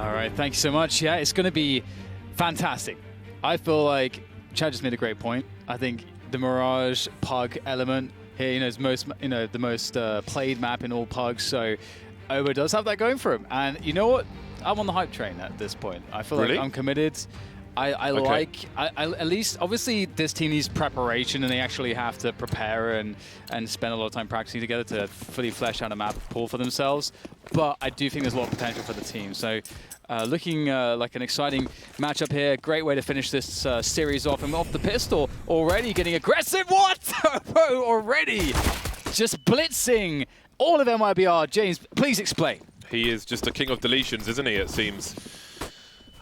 All right, thank you so much. Yeah, it's going to be fantastic. I feel like Chad just made a great point. I think the Mirage Pug element here, is the most played map in all Pugs. So Oba does have that going for him. And you know what? I'm on the hype train at this point. I feel like I'm committed. I like, at least, obviously, this team needs preparation, and they actually have to prepare and spend a lot of time practicing together to fully flesh out a map pool for themselves. But I do think there's a lot of potential for the team. So looking like an exciting matchup here. Great way to finish this series off. And off the pistol, already getting aggressive. What? Already just blitzing all of MiBR. James, please explain. He is just a king of deletions, isn't he, it seems.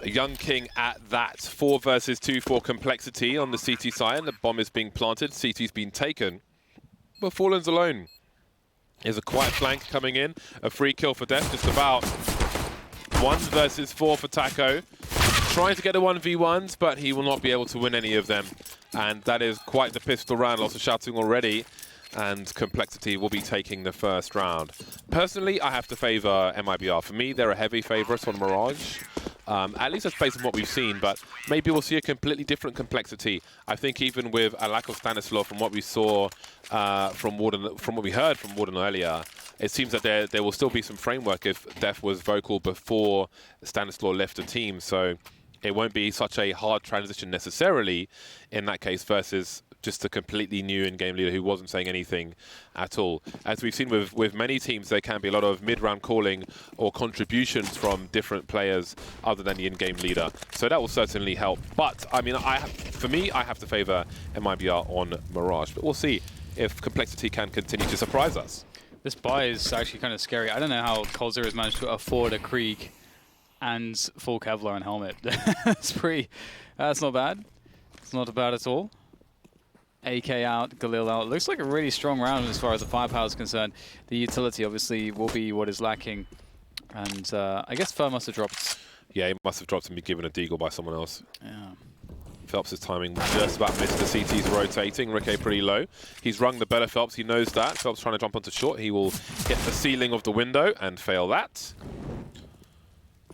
A young king at that. 4 versus 2 for complexity on the CT side. The bomb is being planted. CT's been taken. But Fallen's alone. Here's a quiet flank coming in. A free kill for Def, just about. 1 versus 4 for Taco. Trying to get a 1v1s, but he will not be able to win any of them. And that is quite the pistol round. Lots of shouting already. And complexity will be taking the first round. Personally, I have to favor MiBR. For me, they're a heavy favorite on Mirage. At least that's based on what we've seen, but maybe we'll see a completely different complexity. I think even with a lack of Stanislaw, from what we saw from what we heard from Warden earlier, it seems that there will still be some framework if Def was vocal before Stanislaw left the team. So it won't be such a hard transition necessarily in that case versus just a completely new in-game leader who wasn't saying anything at all. As we've seen with many teams, there can be a lot of mid-round calling or contributions from different players other than the in-game leader. So that will certainly help. But, I mean, for me, I have to favor MiBR on Mirage. But we'll see if complexity can continue to surprise us. This buy is actually kind of scary. I don't know how Colzer has managed to afford a Krieg and full Kevlar and helmet. That's not bad. It's not bad at all. AK out, Galil out. Looks like a really strong round as far as the firepower is concerned. The utility obviously will be what is lacking. And I guess Fur must have dropped. Yeah, he must have dropped and been given a deagle by someone else. Yeah. Phelps' timing just about missed. The CT's rotating. Ricky pretty low. He's rung the bell of Phelps. He knows that. Phelps trying to jump onto short. He will hit the ceiling of the window and fail that.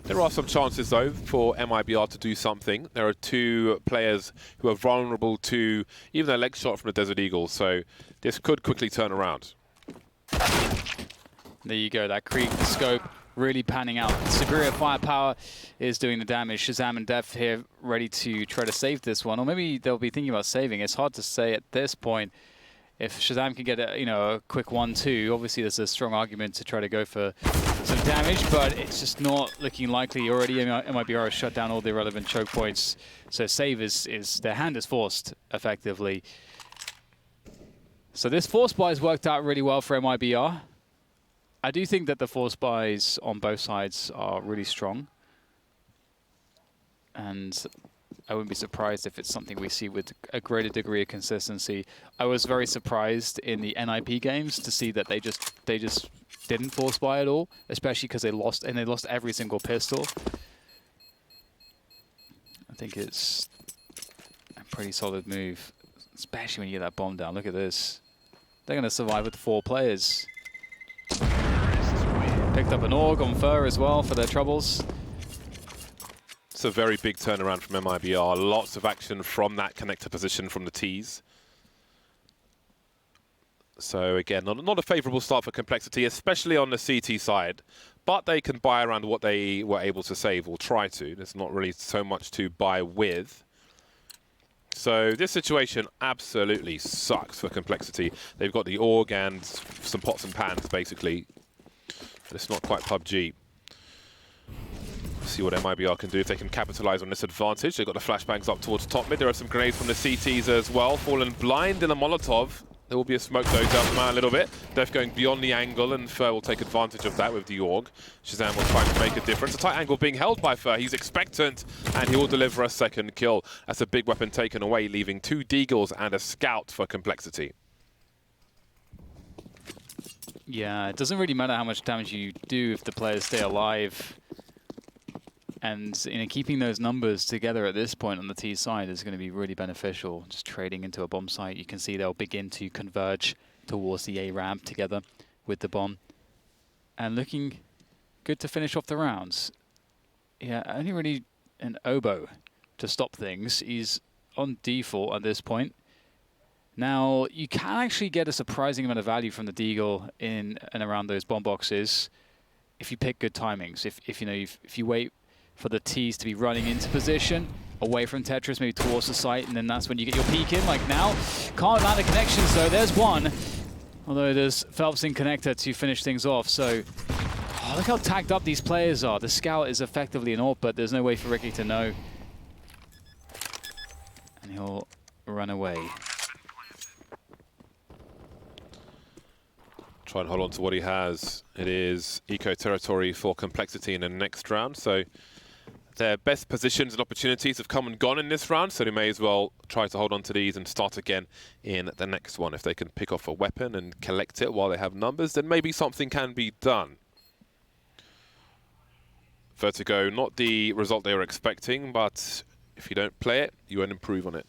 There are some chances, though, for MiBR to do something. There are 2 players who are vulnerable to even a leg shot from the Desert Eagle, so this could quickly turn around. There you go, that Krieg, the scope, really panning out. Superior firepower is doing the damage. Shazam and Def here ready to try to save this one, or maybe they'll be thinking about saving. It's hard to say at this point. If Shazam can get a quick 1-2, obviously there's a strong argument to try to go for some damage, but it's just not looking likely. Already MiBR has shut down all the irrelevant choke points, so save their hand is forced effectively. So this force buy has worked out really well for MiBR. I do think that the force buys on both sides are really strong, and I wouldn't be surprised if it's something we see with a greater degree of consistency. I was very surprised in the NIP games to see that they just didn't force buy at all, especially because they lost every single pistol. I think it's a pretty solid move, especially when you get that bomb down. Look at this. They're going to survive with 4 players. Picked up an AUG on Fur as well for their troubles. It's a very big turnaround from MiBR. Lots of action from that connector position from the T's. So again, not a favourable start for complexity, especially on the CT side. But they can buy around what they were able to save, or try to. There's not really so much to buy with. So this situation absolutely sucks for complexity. They've got the AUG and some pots and pans, basically. It's not quite PUBG. See what MiBR can do if they can capitalize on this advantage. They've got the flashbangs up towards top mid. There are some grenades from the CTs as well. Fallen blind in a Molotov. There will be a smoke though, down the man a little bit. Def going beyond the angle, and Fur will take advantage of that with the AUG. Shazam will try to make a difference. A tight angle being held by Fur. He's expectant, and he will deliver a second kill. That's a big weapon taken away, leaving 2 deagles and a scout for complexity. Yeah, it doesn't really matter how much damage you do if the players stay alive. And keeping those numbers together at this point on the T side is going to be really beneficial. Just trading into a bomb site, you can see they'll begin to converge towards the A ramp together with the bomb. And looking good to finish off the rounds. Yeah, only really an oboe to stop things. He's on default at this point. Now, you can actually get a surprising amount of value from the Deagle in and around those bomb boxes if you pick good timings. If you wait for the T's to be running into position, away from Tetris, maybe towards the site, and then that's when you get your peek in, like now. Can't land the connections, though. There's one. Although there's Phelps in connector to finish things off, so... Oh, look how tagged up these players are. The scout is effectively an AWP, but there's no way for Ricky to know. And he'll run away. Try and hold on to what he has. It is eco territory for Complexity in the next round, so their best positions and opportunities have come and gone in this round, so they may as well try to hold on to these and start again in the next one. If they can pick off a weapon and collect it while they have numbers, then maybe something can be done. Vertigo, not the result they were expecting, but if you don't play it, you won't improve on it.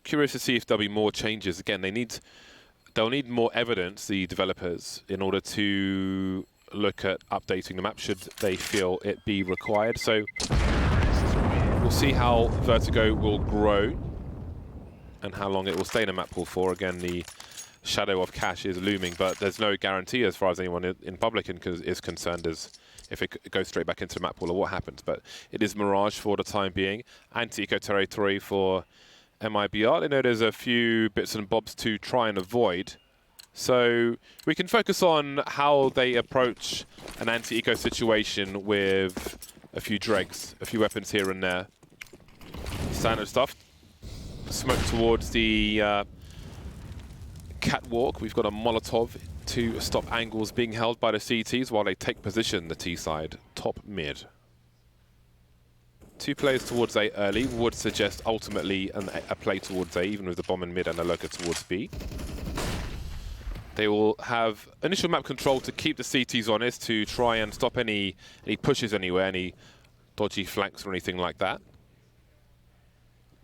Curious to see if there'll be more changes. Again, they'll need more evidence, the developers, in order to look at updating the map should they feel it be required. So we'll see how Vertigo will grow and how long it will stay in a map pool for. Again, the shadow of cash is looming, but there's no guarantee as far as anyone in public is concerned as if it goes straight back into the map pool or what happens. But it is Mirage for the time being, anti-eco territory for MiBR. I know there's a few bits and bobs to try and avoid. So we can focus on how they approach an anti-eco situation with a few dregs, a few weapons here and there. Standard stuff. Smoke towards the catwalk. We've got a Molotov to stop angles being held by the CTs while they take position, the T side, top mid. Two players towards A early would suggest ultimately a play towards A, even with the bomb in mid and a lurker towards B. They will have initial map control to keep the CTs honest, to try and stop any pushes anywhere, any dodgy flanks or anything like that.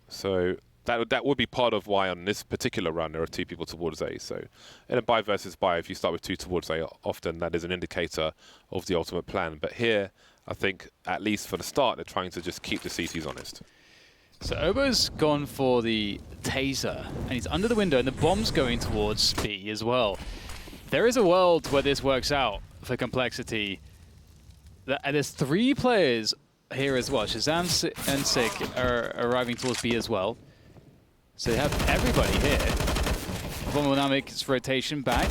So that would be part of why on this particular round there are two people towards A. So in a buy versus buy, if you start with two towards A, often that is an indicator of the ultimate plan. But here, I think, at least for the start, they're trying to just keep the CTs honest. So Obo's gone for the taser, and he's under the window, and the bomb's going towards B as well. There is a world where this works out for Complexity. And there's three players here as well. Shazam and Sick are arriving towards B as well. So they have everybody here. Bomb will now make its rotation back.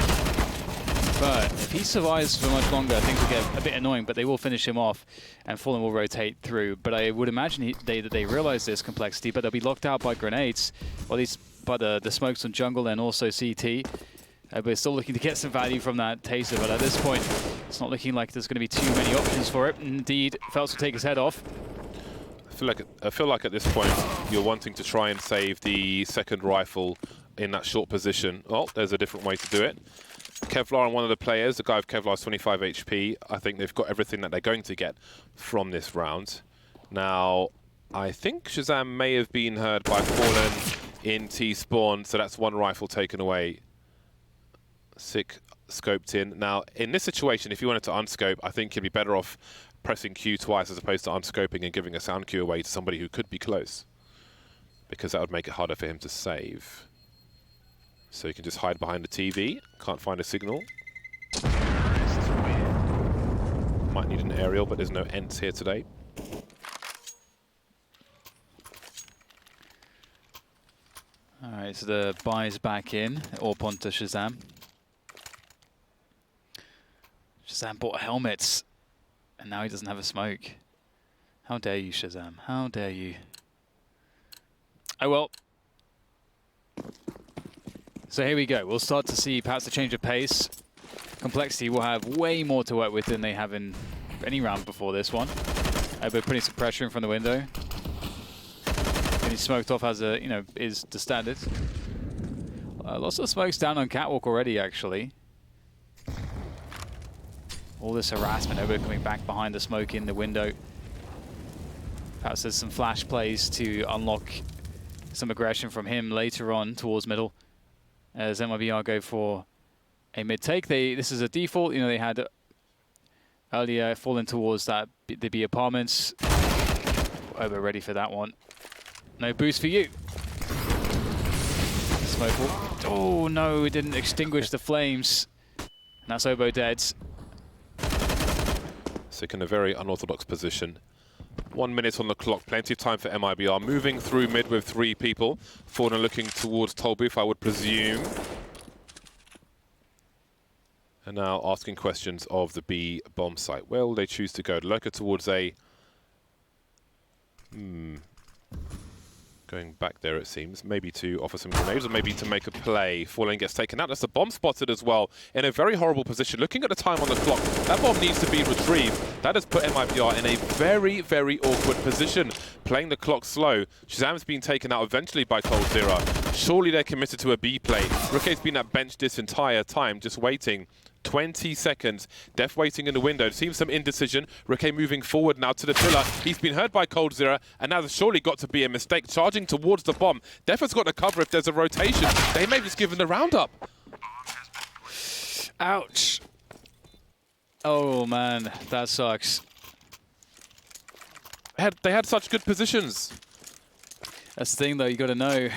But if he survives for much longer, things will get a bit annoying, but they will finish him off, and Fallen will rotate through. But I would imagine that they realize this Complexity, but they'll be locked out by grenades, or at least by the smokes on jungle and also CT. We're still looking to get some value from that taser, but at this point, it's not looking like there's going to be too many options for it. Indeed, Phelps will take his head off. I feel like at this point, you're wanting to try and save the second rifle in that short position. Oh, there's a different way to do it. Kevlar and one of the players, the guy with Kevlar's 25 HP, I think they've got everything that they're going to get from this round. Now, I think Shazam may have been heard by Fallen in T-spawn, so that's one rifle taken away. Sick scoped in. Now, in this situation, if you wanted to unscope, I think you'd be better off pressing Q twice as opposed to unscoping and giving a sound cue away to somebody who could be close, because that would make it harder for him to save. So you can just hide behind the TV. Can't find a signal. Might need an aerial, but there's no ENTs here today. All right, so the buy's back in. AWP onto Shazam. Shazam bought helmets, and now he doesn't have a smoke. How dare you, Shazam? How dare you? Oh well. So here we go. We'll start to see perhaps a change of pace. Complexity will have way more to work with than they have in any round before this one. We're putting some pressure in from the window. Getting smoked off as is the standard. Lots of smokes down on catwalk already, actually. All this harassment, everybody coming back behind the smoke in the window. Perhaps there's some flash plays to unlock some aggression from him later on towards middle. As MiBR go for a mid take. This is a default. They had Earlier, falling towards that the B apartments. Obo ready for that one. No boost for you. Smoke. Oh no, it didn't extinguish the flames. And that's Obo dead. Sick in a very unorthodox position. 1 minute on the clock, plenty of time for MiBR. Moving through mid with 3 people. Fallen looking towards Tollbooth, I would presume. And now asking questions of the B bomb site. Where will they choose to go? Lurker towards A. Going back there, it seems. Maybe to offer some grenades or maybe to make a play. Fallen gets taken out. That's the bomb spotted as well in a very horrible position. Looking at the time on the clock, that bomb needs to be retrieved. That has put MiBR in a very, very awkward position. Playing the clock slow. Shazam's been taken out eventually by coldzera. Surely they're committed to a B play. Ricky's been at bench this entire time, just waiting. 20 seconds. Def waiting in the window. Seems some indecision. Ricky moving forward now to the pillar. He's been heard by coldzera, and now there's surely got to be a mistake. Charging towards the bomb. Def has got to cover if there's a rotation. They may have just given the round up. Ouch. Oh man, that sucks. They had such good positions. That's the thing, though. You got to know,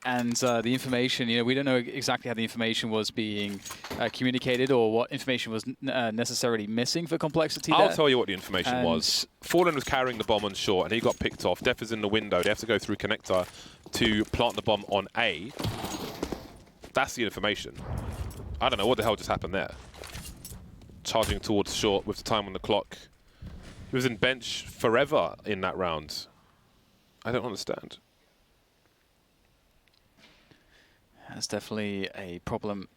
and the information. You know, we don't know exactly how the information was being communicated or what information was necessarily missing for complexity. I'll tell you what the information was. Fallen was carrying the bomb on short, and he got picked off. Def is in the window. They have to go through connector to plant the bomb on A. That's the information. I don't know what the hell just happened there. Charging towards short with the time on the clock. He was in bench forever in that round. I don't understand. That's definitely a problem.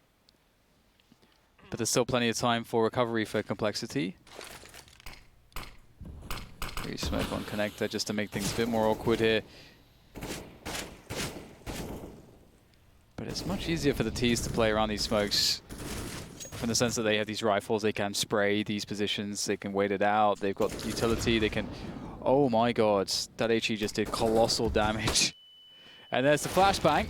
But there's still plenty of time for recovery for complexity. Maybe smoke on connector just to make things a bit more awkward here. But it's much easier for the T's to play around these smokes. From the sense that they have these rifles, they can spray these positions, they can wait it out, they've got utility, they can... Oh my god, that HE just did colossal damage. And there's the flashbang.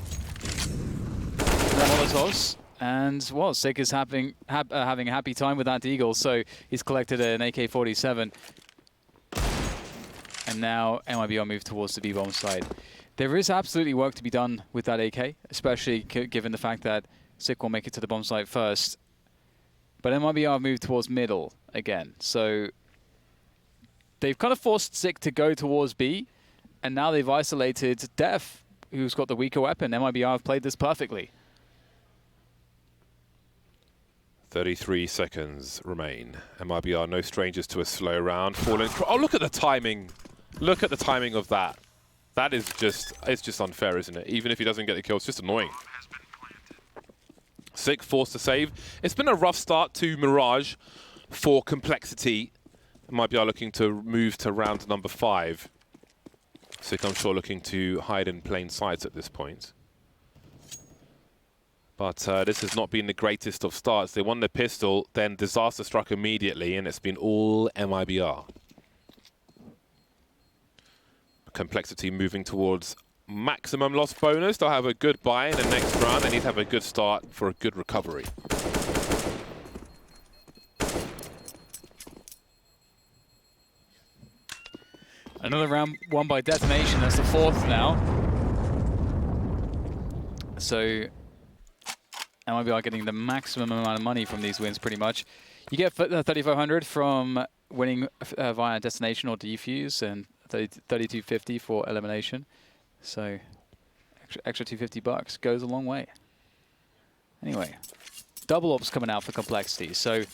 Molotovs. And, well, Sick is having a happy time with that Deagle, so he's collected an AK-47. And now MiBR move towards the B-bomb side. There is absolutely work to be done with that AK, especially given the fact that Sick will make it to the bomb site first. But MiBR moved towards middle again, so... They've kind of forced Sick to go towards B, and now they've isolated Def, who's got the weaker weapon. MiBR have played this perfectly. 33 seconds remain. MiBR no strangers to a slow round. Falling. Oh, look at the timing. Look at the timing of that. That is just, it's just unfair, isn't it? Even if he doesn't get the kill, it's just annoying. Sick forced to save. It's been a rough start to Mirage for complexity. MiBR looking to move to round number 5. Sick, I'm sure, looking to hide in plain sight at this point. But this has not been the greatest of starts. They won the pistol, then disaster struck immediately, and it's been all MiBR. Complexity moving towards maximum loss bonus. They'll have a good buy in the next round. They need to have a good start for a good recovery. Another round won by detonation. That's the 4th now. So MiBR getting the maximum amount of money from these wins, pretty much. You get 3,500 from winning via destination or defuse, and 3,250 for elimination. So extra $250 goes a long way. Anyway, double ops coming out for complexity. So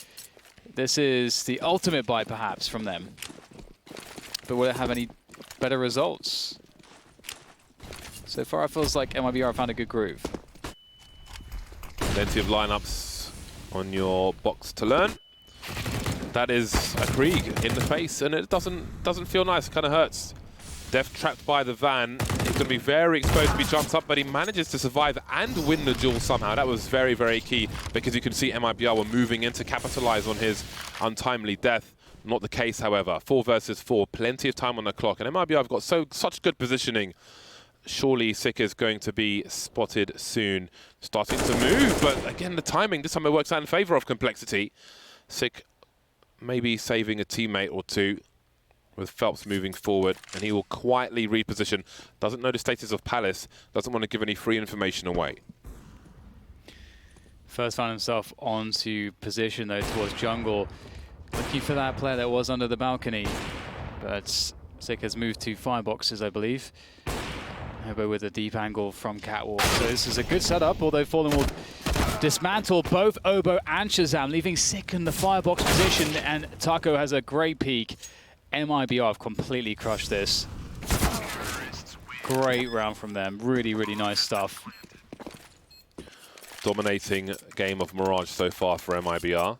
this is the ultimate buy, perhaps, from them. But will it have any better results? So far, it feels like MiBR found a good groove. Plenty of lineups on your box to learn. That is a Krieg in the face, and it doesn't feel nice. It kind of hurts. Def trapped by the van. He's going to be very exposed to be jumped up, but he manages to survive and win the duel somehow. That was very, very key, because you can see MiBR were moving in to capitalize on his untimely death. Not the case, however. 4 versus 4, plenty of time on the clock, and MiBR have got such good positioning. Surely Sick is going to be spotted soon. Starting to move, but again, the timing, this time it works out in favor of complexity. Sick maybe saving a teammate or two, with Phelps moving forward, and he will quietly reposition. Doesn't know the status of Palace, doesn't want to give any free information away. First found himself onto position though towards jungle, looking for that player that was under the balcony, but Sick has moved to fireboxes, I believe. Obo with a deep angle from Catwalk. So this is a good setup, although Fallen will dismantle both Obo and Shazam, leaving Sick in the firebox position, and Taco has a great peek. MiBR have completely crushed this. Great round from them. Really, really nice stuff. Dominating game of Mirage so far for MiBR.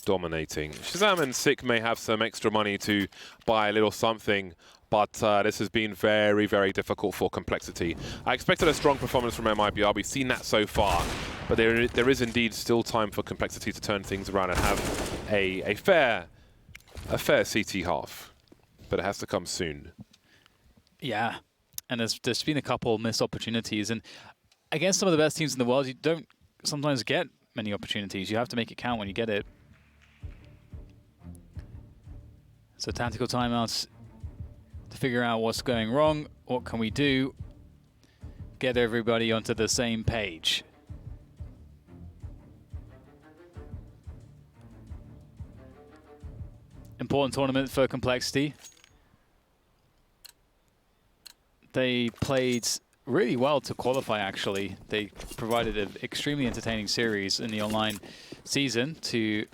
Dominating. Shazam and Sick may have some extra money to buy a little something, but this has been very, very difficult for Complexity. I expected a strong performance from MiBR. We've seen that so far, but there is indeed still time for Complexity to turn things around and have a fair CT half, but it has to come soon. Yeah, and there's been a couple missed opportunities, and against some of the best teams in the world, you don't sometimes get many opportunities. You have to make it count when you get it. So tactical timeouts to figure out what's going wrong. What can we do? Get everybody onto the same page. Important tournament for Complexity. They played really well to qualify, actually. They provided an extremely entertaining series in the online season to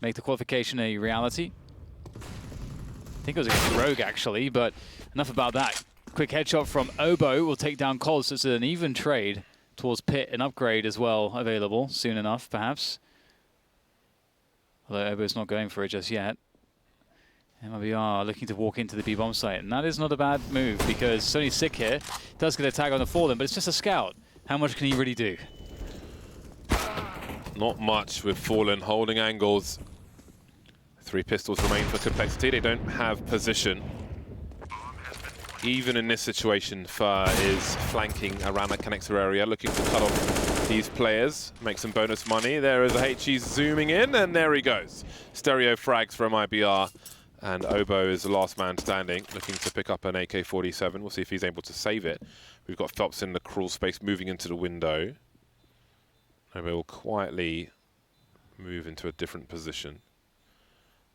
make the qualification a reality. I think it was against Rogue, actually, but enough about that. Quick headshot from Obo will take down Cold, so it's an even trade towards Pit, an upgrade as well available soon enough, perhaps. Although Obo's not going for it just yet. MiBR looking to walk into the B-bomb site, and that is not a bad move because Sony Sick here does get a tag on the Fallen, but it's just a scout. How much can he really do? Not much with Fallen holding angles. 3 pistols remain for Complexity. They don't have position. Even in this situation, Fur is flanking around that connector area, looking to cut off these players, make some bonus money. There is a HE zooming in, and there he goes. Stereo frags for MiBR, and Obo is the last man standing, looking to pick up an AK-47. We'll see if he's able to save it. We've got Phelps in the crawl space, moving into the window. Obo will quietly move into a different position.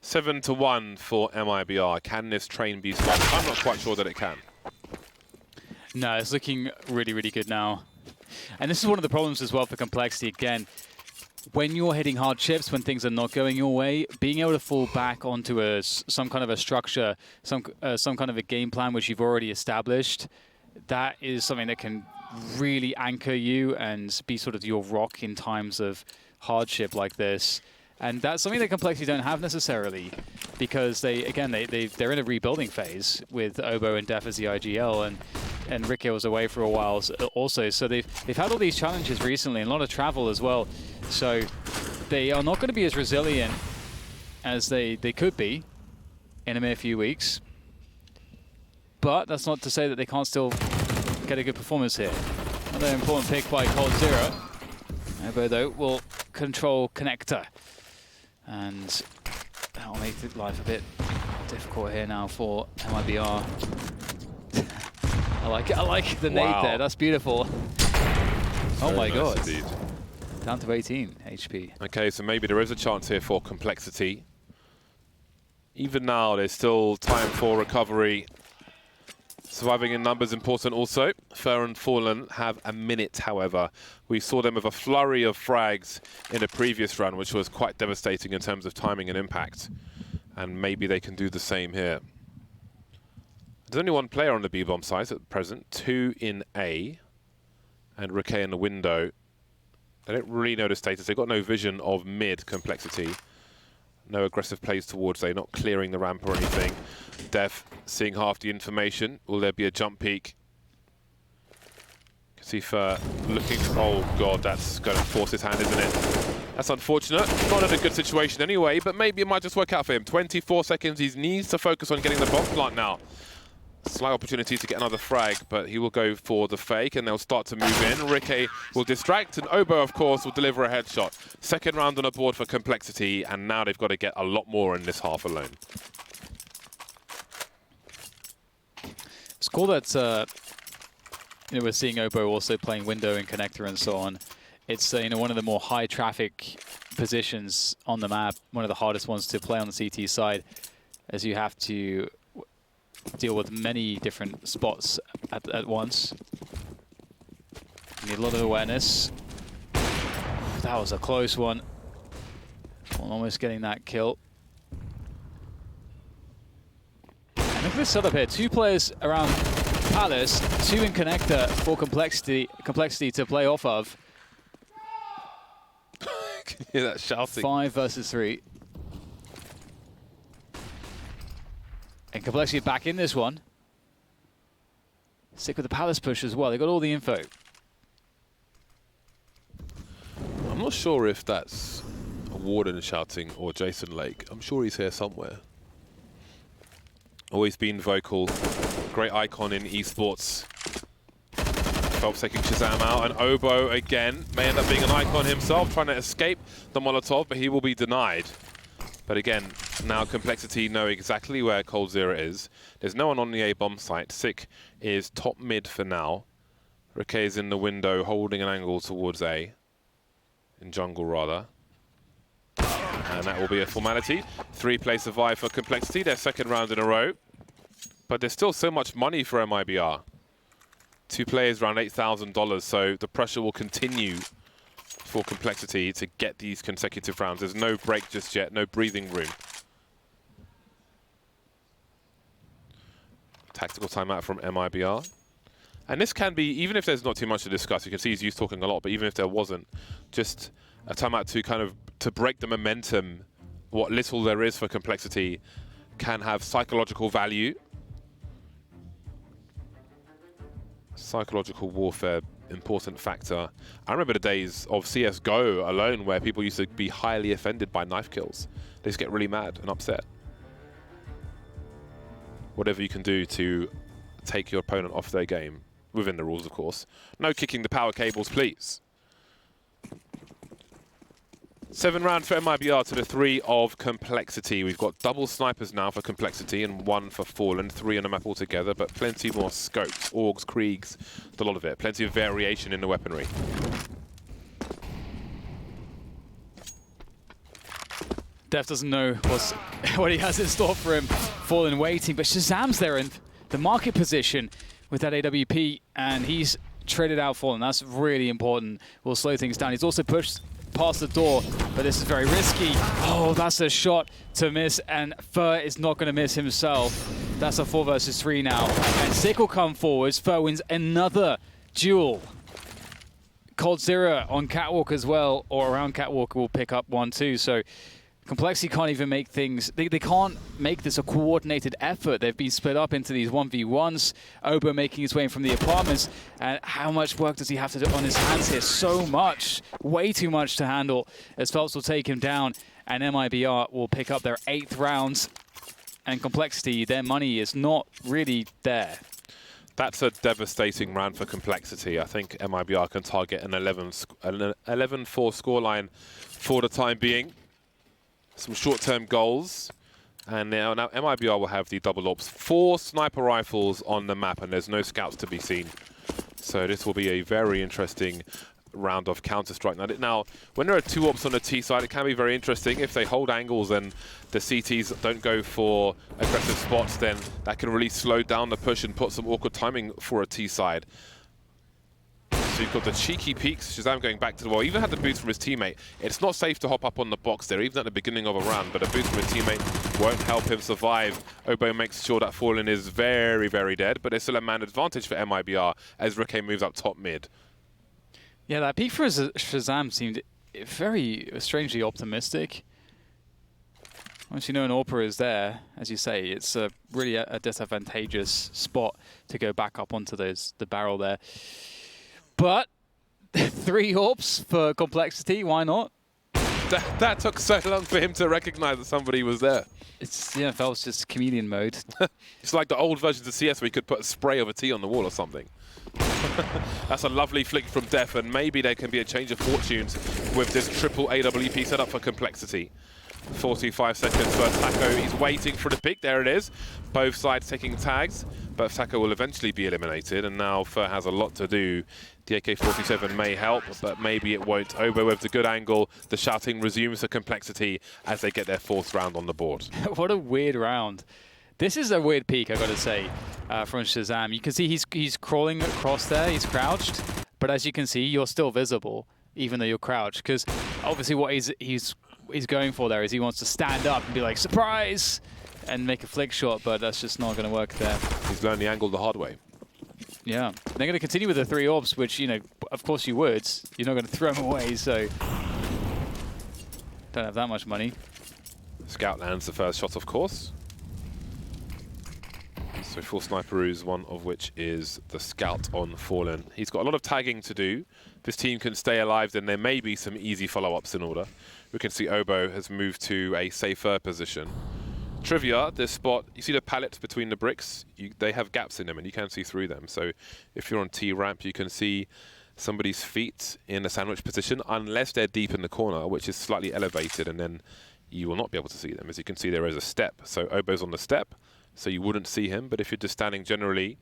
7-1 for MiBR. Can this train be stopped? I'm not quite sure that it can. No, it's looking really, really good now. And this is one of the problems as well for Complexity. Again, when you're hitting hardships, when things are not going your way, being able to fall back onto some kind of a structure, some kind of a game plan which you've already established, that is something that can really anchor you and be sort of your rock in times of hardship like this. And that's something that Complexity don't have necessarily, because they're in a rebuilding phase with Obo and Def as the IGL, and Ricky was away for a while also. So they've had all these challenges recently and a lot of travel as well. So they are not going to be as resilient as they could be in a mere few weeks. But that's not to say that they can't still get a good performance here. Another important pick by Cold Zero. Obo though will control connector. And that will make life a bit difficult here now for MiBR. I like the nade there. That's beautiful. Oh my god. Indeed. Down to 18 HP. Okay, so maybe there is a chance here for Complexity. Even now, there's still time for recovery. Surviving in numbers important also. Fur and Fallen have a minute, however. We saw them with a flurry of frags in a previous run, which was quite devastating in terms of timing and impact. And maybe they can do the same here. There's only one player on the B-bomb site at present, 2 in A, and Riquet in the window. They don't really know the status. They've got no vision of mid Complexity. No aggressive plays towards A, not clearing the ramp or anything. Def seeing half the information. Will there be a jump peak? See Fur looking for, oh god, that's going to force his hand, isn't it? That's unfortunate. Not in a good situation anyway, but maybe it might just work out for him. 24 seconds, he needs to focus on getting the bomb plant now. Slight opportunity to get another frag, but he will go for the fake, and they'll start to move in. Ricky will distract, and Obo, of course, will deliver a headshot. Second round on the board for Complexity, and now they've got to get a lot more in this half alone. It's cool that we're seeing Obo also playing window and connector and so on. It's one of the more high traffic positions on the map, one of the hardest ones to play on the CT side, as you have to deal with many different spots at once. You need a lot of awareness. That was a close one. Almost getting that kill. And look at this setup here. 2 players around Palace, 2 in connector for complexity to play off of. Can you hear that shouting? 5 versus 3. And Complexity back in this one. Stick with the Palace push as well. They got all the info. I'm not sure if that's a Warden shouting or Jason Lake. I'm sure he's here somewhere. Always been vocal. Great icon in esports. Phelps taking Shazam out, and Obo again may end up being an icon himself, trying to escape the Molotov, but he will be denied. But again, now Complexity know exactly where coldzera is. There's no one on the A bomb site. Sick is top mid for now. Riquet is in the window, holding an angle towards A. In jungle, rather. And that will be a formality. 3-play survive for Complexity, their second round in a row. But there's still so much money for MiBR. 2 players around $8,000, so the pressure will continue for Complexity to get these consecutive rounds. There's no break just yet, no breathing room. Tactical timeout from MiBR. And this can be, even if there's not too much to discuss, you can see he's talking a lot, but even if there wasn't, just a timeout to kind of to break the momentum, what little there is for Complexity can have psychological value. Psychological warfare, important factor. I remember the days of CSGO alone where people used to be highly offended by knife kills. They just get really mad and upset. Whatever you can do to take your opponent off their game, within the rules, of course. No kicking the power cables, please. 7 round for MiBR to the 3 of Complexity. We've got double snipers now for Complexity and 1 for Fallen. 3 on the map altogether, but plenty more scopes, Augs, Kriegs, a lot of it. Plenty of variation in the weaponry. Def doesn't know what he has in store for him. Fallen waiting, but Shazam's there in the market position with that AWP, and he's traded out Fallen. That's really important. Will slow things down. He's also pushed past the door, but this is very risky. Oh, that's a shot to miss, and Fur is not going to miss himself. That's a 4 versus 3 now, and Sick will come forwards. Fur wins another duel. coldzera on Catwalk as well, or around Catwalk will pick up 1 too. So Complexity can't even make things, they can't make this a coordinated effort. They've been split up into these 1v1s. Obo making his way in from the apartments. And how much work does he have to do on his hands here? So much, way too much to handle, as Phelps will take him down. And MiBR will pick up their 8th rounds. And Complexity, their money is not really there. That's a devastating round for Complexity. I think MiBR can target an 11-4 scoreline for the time being. Some short-term goals, and now MiBR will have the double ops. 4 sniper rifles on the map, and there's no scouts to be seen. So this will be a very interesting round of Counter-Strike. Now, when there are 2 ops on the T side, it can be very interesting. If they hold angles and the CTs don't go for aggressive spots, then that can really slow down the push and put some awkward timing for a T side. So you've got the cheeky peeks, Shazam going back to the wall. Even had the boost from his teammate. It's not safe to hop up on the box there, even at the beginning of a round, but a boost from his teammate won't help him survive. Obo makes sure that Fallen is very, very dead, but there's still a man advantage for MiBR as Riquet moves up top mid. Yeah, that peek for Shazam seemed very strangely optimistic. Once you know an AWPer is there, as you say, it's really a disadvantageous spot to go back up onto the barrel there. But 3 AWPs for Complexity, why not? That took so long for him to recognize that somebody was there. It's, yeah, that was just comedian mode. It's like the old versions of CS where you could put a spray of a T on the wall or something. That's a lovely flick from Def, and maybe there can be a change of fortunes with this triple AWP setup for Complexity. 45 seconds for Taco. He's waiting for the pick. There it is. Both sides taking tags, but Taco will eventually be eliminated, and now Fur has a lot to do. The AK-47 may help, but maybe it won't. Obo with the good angle. The shouting resumes for Complexity as they get their 4th round on the board. What a weird round. This is a weird peek, I've got to say, from Shazam. You can see he's crawling across there. He's crouched. But as you can see, you're still visible, even though you're crouched. Because obviously what he's going for there is he wants to stand up and be like, surprise! And make a flick shot, but that's just not going to work there. He's learned the angle the hard way. Yeah. They're going to continue with the 3 orbs, which, you know, of course you would. You're not going to throw them away, so... Don't have that much money. Scout lands the first shot, of course. So full sniperoos, one of which is the Scout on Fallen. He's got a lot of tagging to do. If this team can stay alive, then there may be some easy follow-ups in order. We can see Obo has moved to a safer position. Trivia, this spot, you see the pallets between the bricks? They have gaps in them and you can see through them. So if you're on T-ramp, you can see somebody's feet in a sandwich position, unless they're deep in the corner, which is slightly elevated, and then you will not be able to see them. As you can see, there is a step. So Obo's on the step, so you wouldn't see him. But if you're just standing generally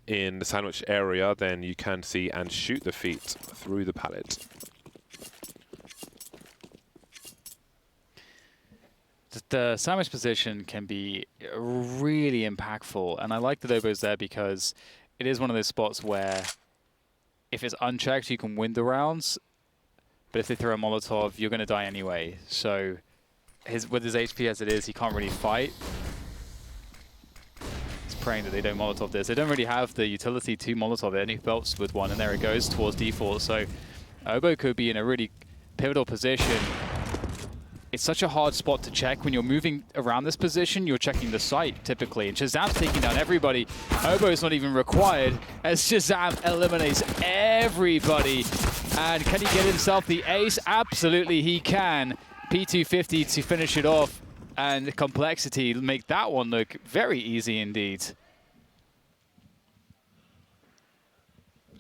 in the sandwich area, then you can see and shoot the feet through the pallet. The sandwich position can be really impactful, and I like that Obo's there because it is one of those spots where if it's unchecked, you can win the rounds, but if they throw a Molotov, you're going to die anyway. So with his HP as it is, he can't really fight. He's praying that they don't Molotov this. They don't really have the utility to Molotov it, and he belts with one, and there it goes towards default. So Obo could be in a really pivotal position. It's such a hard spot to check. When you're moving around this position, you're checking the site, typically. And Shazam's taking down everybody. Obo is not even required, as Shazam eliminates everybody. And can he get himself the ace? Absolutely, he can. P250 to finish it off. And Complexity make that one look very easy indeed.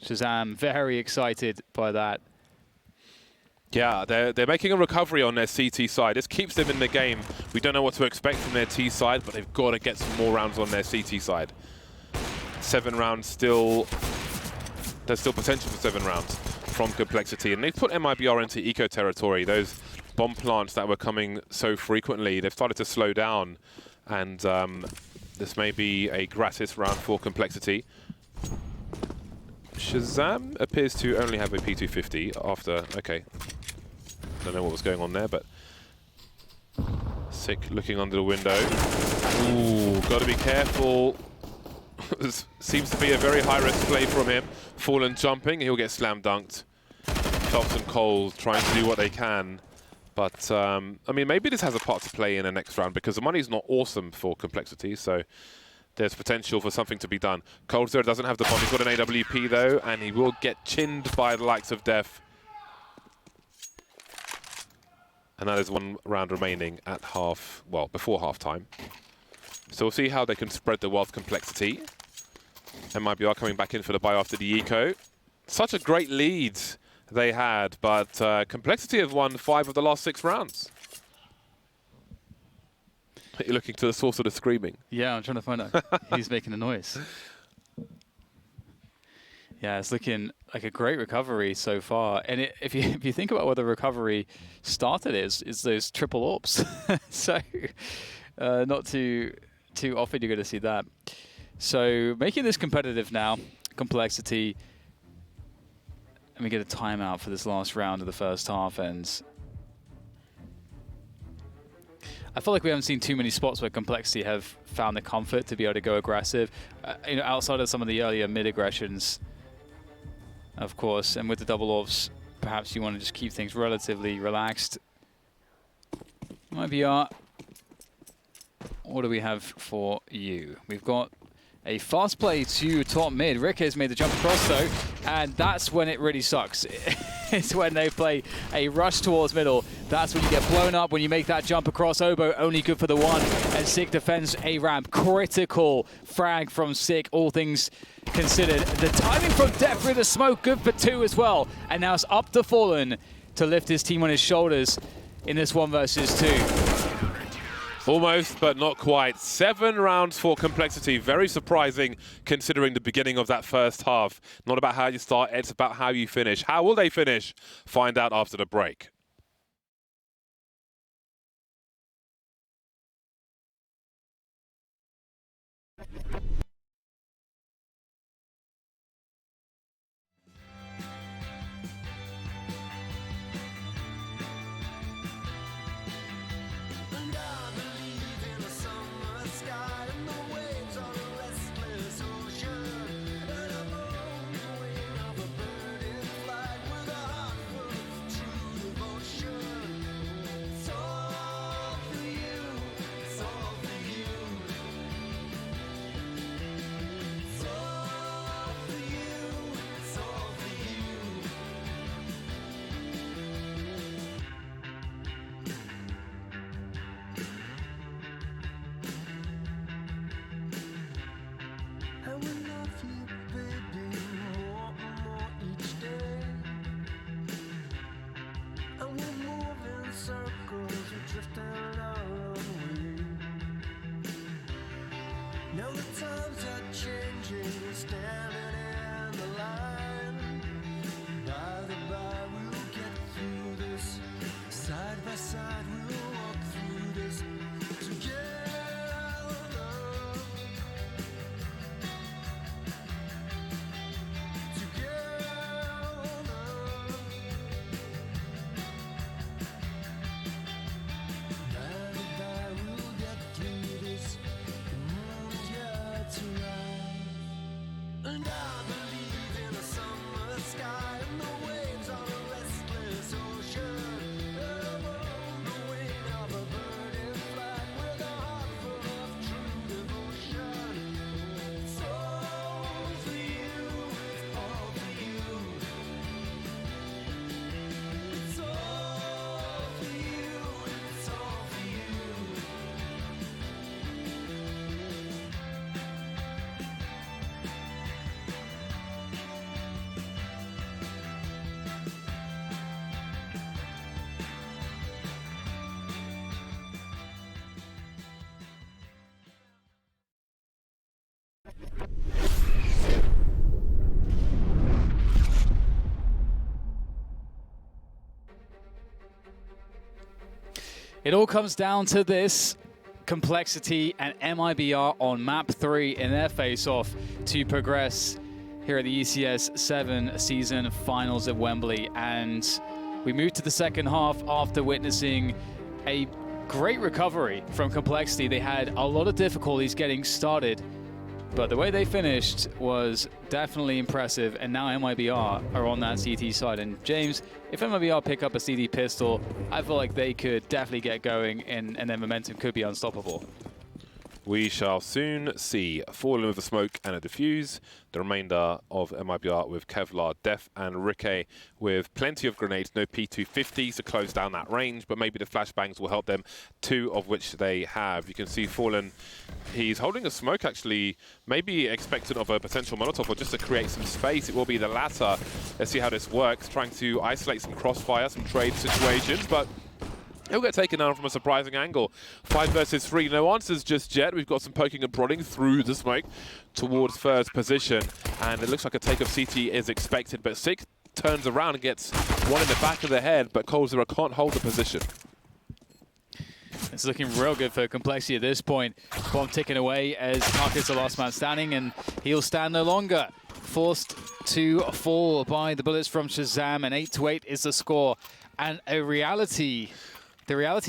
Shazam very excited by that. Yeah, they're making a recovery on their CT side. This keeps them in the game. We don't know what to expect from their T side, but they've got to get some more rounds on their CT side. 7 rounds still... There's still potential for 7 rounds from Complexity. And they've put MiBR into eco territory. Those bomb plants that were coming so frequently, they've started to slow down. And this may be a gratis round for Complexity. Shazam appears to only have a P250 after... Okay. Don't know what was going on there, but... Sick looking under the window. Ooh, got to be careful. Seems to be a very high-risk play from him. Fallen jumping, he'll get slam dunked. Phelps and Cole trying to do what they can. But, I mean, maybe this has a part to play in the next round because the money's not awesome for Complexity, so... There's potential for something to be done. Coldzera doesn't have the bomb. He's got an AWP, though, and he will get chinned by the likes of Def. And now there's 1 round remaining at before half-time. So we'll see how they can spread the wealth Complexity. And MiBR coming back in for the buy after the eco. Such a great lead they had, but Complexity have won 5 of the last 6 rounds. You're looking to the source of the screaming. Yeah, I'm trying to find out who's making the noise. Yeah, it's looking like a great recovery so far. And if you think about where the recovery started is those triple orbs. So not too often you're going to see that. So making this competitive now, Complexity. Let me get a timeout for this last round of the first half ends. I feel like we haven't seen too many spots where Complexity have found the comfort to be able to go aggressive, you know, outside of some of the earlier mid-aggressions, of course. And with the double orbs, perhaps you want to just keep things relatively relaxed. MiBR, what do we have for you? We've got a fast play to top mid. Rick has made the jump across, though, and that's when it really sucks. It's when they play a rush towards middle. That's when you get blown up, when you make that jump across. Oboe only good for the one, and Sick defends A ramp. Critical frag from Sick, all things considered. The timing from Def through the smoke, good for 2 as well. And now it's up to Fallen to lift his team on his shoulders in this 1 versus 2. Almost, but not quite. 7 rounds for Complexity. Very surprising considering the beginning of that first half. Not about how you start, it's about how you finish. How will they finish? Find out after the break. Now the times are changing, we're standing in the line. By the by, we'll get through this. Side by side, we'll walk through this together. It all comes down to this. Complexity and MiBR on map 3 in their face-off to progress here at the ECS 7 season finals at Wembley. And we move to the second half after witnessing a great recovery from Complexity. They had a lot of difficulties getting started, but the way they finished was definitely impressive, and now MiBR are on that CT side. And James, if MiBR pick up a CD pistol, I feel like they could definitely get going, and their momentum could be unstoppable. We shall soon see. Fallen with a smoke and a defuse. The remainder of MiBR with Kevlar, Def and Rikke with plenty of grenades. No P250s to close down that range, but maybe the flashbangs will help them, 2 of which they have. You can see Fallen, he's holding a smoke actually, maybe expectant of a potential Molotov or just to create some space. It will be the latter. Let's see how this works. Trying to isolate some crossfire, some trade situations, but he'll get taken down from a surprising angle. 5 versus 3, no answers just yet. We've got some poking and prodding through the smoke towards first position. And it looks like a take of CT is expected, but Sick turns around and gets one in the back of the head, but Coldzera can't hold the position. It's looking real good for Complexity at this point. Bomb ticking away as Park is the last man standing, and he'll stand no longer. Forced to fall by the bullets from Shazam, and 8-8 is the score. And the reality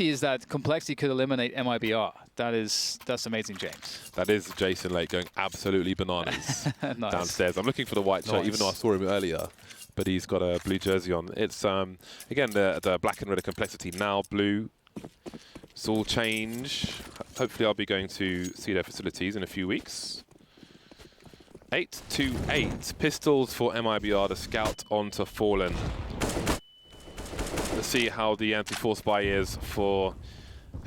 is that Complexity could eliminate MiBR. That's amazing, James. That is Jason Lake going absolutely bananas Nice. downstairs. I'm looking for the white shirt, even though I saw him earlier, but he's got a blue jersey on. It's, again, the black and red of Complexity, now blue. It's all change. Hopefully I'll be going to see their facilities in a few weeks. 8-8. Pistols for MiBR to scout onto Fallen. The see how the anti-force buy is for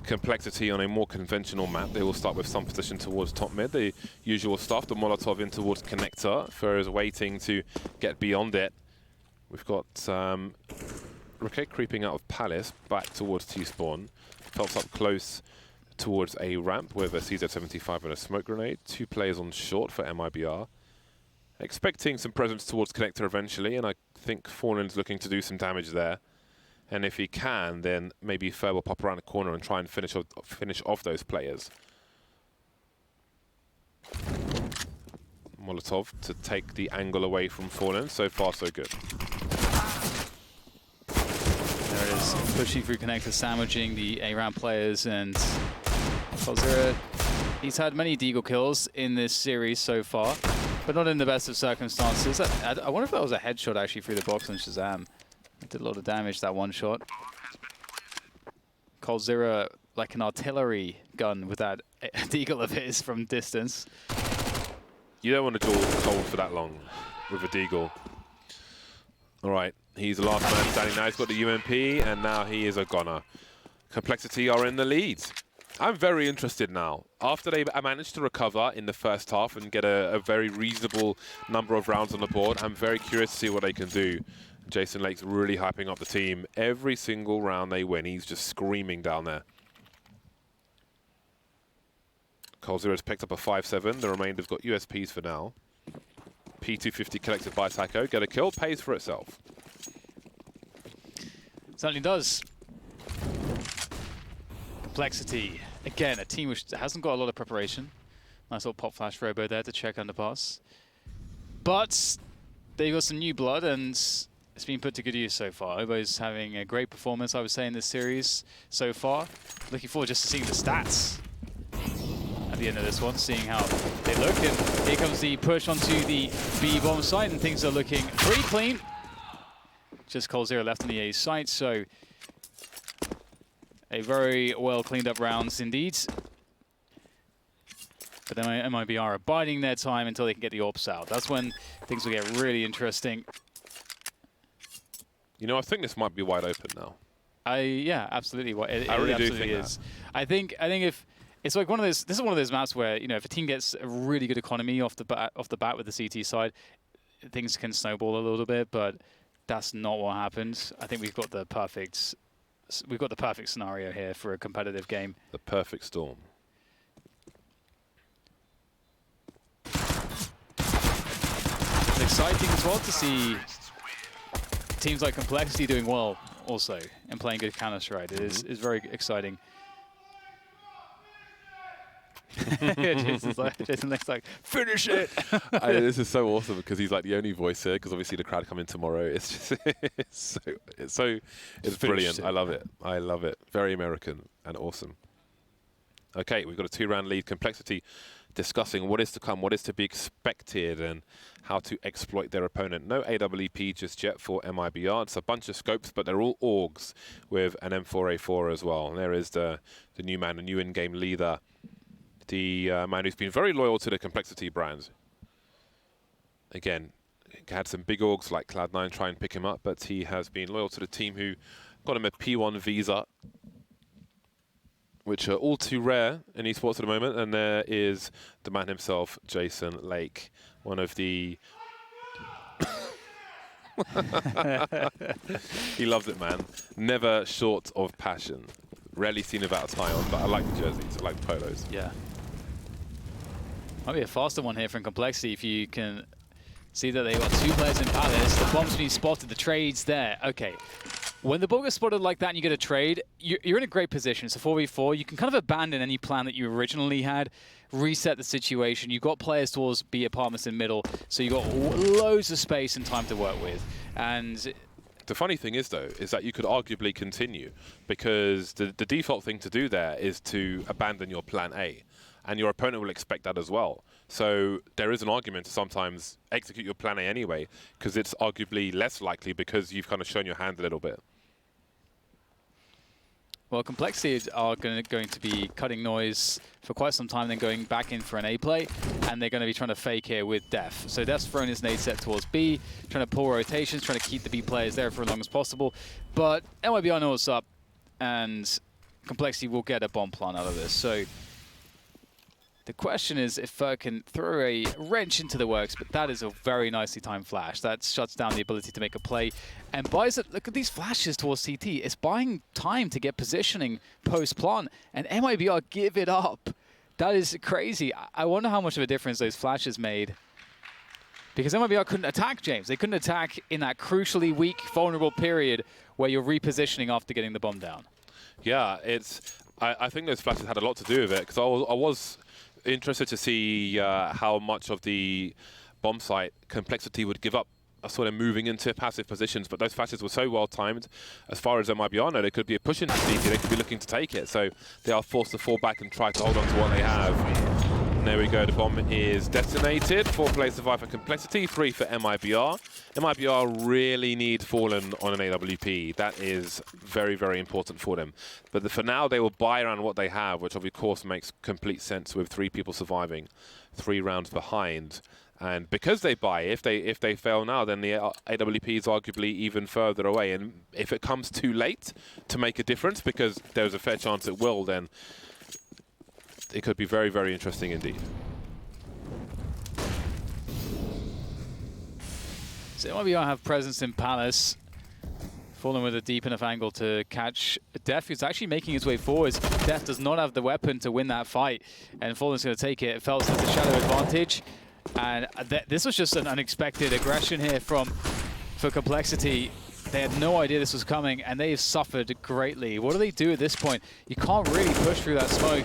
Complexity on a more conventional map. They will start with some position towards top mid, the usual stuff. The Molotov in towards Connector. Fer is waiting to get beyond it. We've got Rocket creeping out of Palace back towards T-spawn. Phelps up close towards a ramp with a CZ75 and a smoke grenade. 2 players on short for MiBR. Expecting some presence towards Connector eventually, and I think Fallen's looking to do some damage there. And if he can, then maybe Fer will pop around the corner and try and finish off those players. Molotov to take the angle away from Fallen. So far, so good. There it is, pushing through Connector, sandwiching the A-round players, and Coldzera, he's had many Deagle kills in this series so far, but not in the best of circumstances. I wonder if that was a headshot actually through the box on Shazam. It did a lot of damage, that one shot. Coldzera like an artillery gun with that Deagle of his from distance. You don't want to duel cold for that long with a Deagle. All right, he's the last man standing now. He's got the UMP, and now he is a goner. Complexity are in the lead. I'm very interested now. After they managed to recover in the first half and get a very reasonable number of rounds on the board, I'm very curious to see what they can do. Jason Lake's really hyping up the team. Every single round they win, he's just screaming down there. Coldzera's picked up a 5-7. The remainder's got USPs for now. P250 collected by Taco. Get a kill, pays for itself. Certainly does. Complexity. Again, a team which hasn't got a lot of preparation. Nice little pop flash robo there to check underpass. But they've got some new blood, and it's been put to good use so far. Obo's having a great performance, I would say, in this series so far. Looking forward just to seeing the stats at the end of this one, seeing how they look. And here comes the push onto the B-bomb site, and things are looking pretty clean. Just Coldzera left on the A site, so a very well cleaned up rounds indeed. But then MiBR are biding their time until they can get the AWPs out. That's when things will get really interesting. You know, I think this might be wide open now. Yeah, absolutely. I really do think is. I think if it's like one of those. This is one of those maps where, you know, if a team gets a really good economy off the bat with the CT side, things can snowball a little bit. But that's not what happened. I think we've got the perfect scenario here for a competitive game. The perfect storm. It's exciting as well to see teams like Complexity doing well also and playing good Counter-Strike. It is very exciting. Jason looks like, finish it! This is so awesome because he's like the only voice here, because obviously the crowd come in tomorrow. It's just it's brilliant. I love it. I love it. Very American and awesome. Okay, we've got a 2-round lead. Complexity discussing what is to come, what is to be expected, and how to exploit their opponent. No AWP just yet for MiBR. It's a bunch of scopes, but they're all AUGs with an M4A4 as well. And there is the new man, the new in-game leader, the man who's been very loyal to the Complexity brand. Again, had some big AUGs like Cloud9 try and pick him up, but he has been loyal to the team who got him a P1 visa, which are all too rare in esports at the moment. And there is the man himself, Jason Lake, one of the... He loves it, man. Never short of passion. Rarely seen without a tie on, but I like the jerseys, I like the polos. Yeah. Might be a faster one here from Complexity if you can see that they've got 2 players in Palace. The bomb's been spotted, the trade's there. Okay. When the bomb gets spotted like that and you get a trade, you're in a great position. It's a 4v4. You can kind of abandon any plan that you originally had, reset the situation. You've got players towards B apartments in middle, so you've got loads of space and time to work with. And the funny thing is, though, is that you could arguably continue, because the default thing to do there is to abandon your plan A, and your opponent will expect that as well. So there is an argument to sometimes execute your plan A anyway, because it's arguably less likely because you've kind of shown your hand a little bit. Well, Complexity are going to be cutting noise for quite some time, then going back in for an A play. and they're going to be trying to fake here with Def. So Def's throwing his nade set towards B, trying to pull rotations, trying to keep the B players there for as long as possible. But MiBR knows what's up, and Complexity will get a bomb plant out of this. So the question is if Ferg can throw a wrench into the works, but that is a very nicely timed flash. That shuts down the ability to make a play and buys it. Look at these flashes towards CT. It's buying time to get positioning post-plant, and MiBR give it up. That is crazy. I wonder how much of a difference those flashes made. Because MiBR couldn't attack James. They couldn't attack in that crucially weak, vulnerable period where you're repositioning after getting the bomb down. Yeah, I think those flashes had a lot to do with it, because I was interested to see how much of the bomb site Complexity would give up sort of moving into passive positions, but those flashes were so well timed. As far as MiBR know, they could be a push into CT, they could be looking to take it, so they are forced to fall back and try to hold on to what they have. And there we go, the bomb is detonated. 4 players survive for Complexity, 3 for MiBR. MiBR really need Fallen on an AWP. That is very, very important for them. But for now, they will buy around what they have, which of course makes complete sense with 3 people surviving, 3 rounds behind. And because they buy, if they fail now, then the AWP is arguably even further away. And if it comes too late to make a difference, because there's a fair chance it will, then it could be very, very interesting indeed. So MiBR have presence in Palace. Fallen with a deep enough angle to catch Def, who's actually making his way forwards. Def does not have the weapon to win that fight, and Fallen's going to take it. Phelps has the shadow advantage. And this was just an unexpected aggression here for Complexity. They had no idea this was coming, and they've suffered greatly. What do they do at this point? You can't really push through that smoke.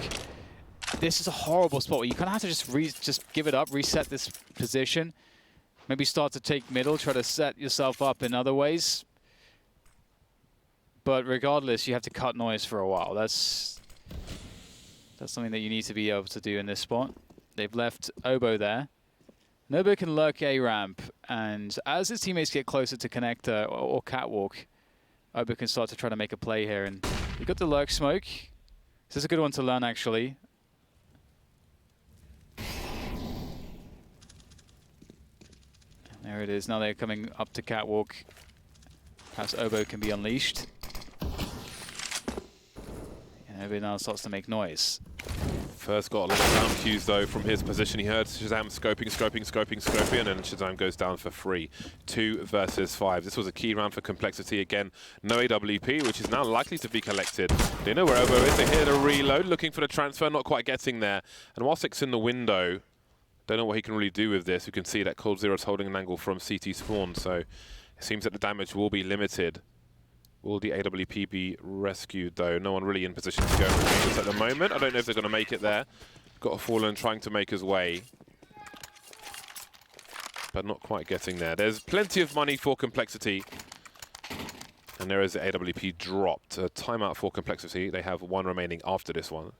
This is a horrible spot where you kind of have to just give it up, reset this position. Maybe start to take middle, try to set yourself up in other ways. But regardless, you have to cut noise for a while. That's something that you need to be able to do in this spot. They've left Oboe there. Nobo can lurk A ramp, and as his teammates get closer to connector or catwalk, Oboe can start to try to make a play here. And you got the lurk smoke. This is a good one to learn, actually. And there it is. Now they're coming up to catwalk. Perhaps Oboe can be unleashed. And Oboe now starts to make noise. First got a lot of down cues though from his position. He heard Shazam scoping, and then Shazam goes down for free. 2 versus 5. This was a key round for Complexity. Again, no AWP, which is now likely to be collected. They know where Oboe is. They hear the reload, looking for the transfer, not quite getting there. And whilst it's in the window, don't know what he can really do with this. You can see that Cold Zero is holding an angle from CT spawn, so it seems that the damage will be limited. Will the AWP be rescued, though? No one really in position to go for this at the moment. I don't know if they're going to make it there. Got a Fallen trying to make his way, but not quite getting there. There's plenty of money for Complexity. And there is the AWP dropped. A timeout for Complexity. They have 1 remaining after this one.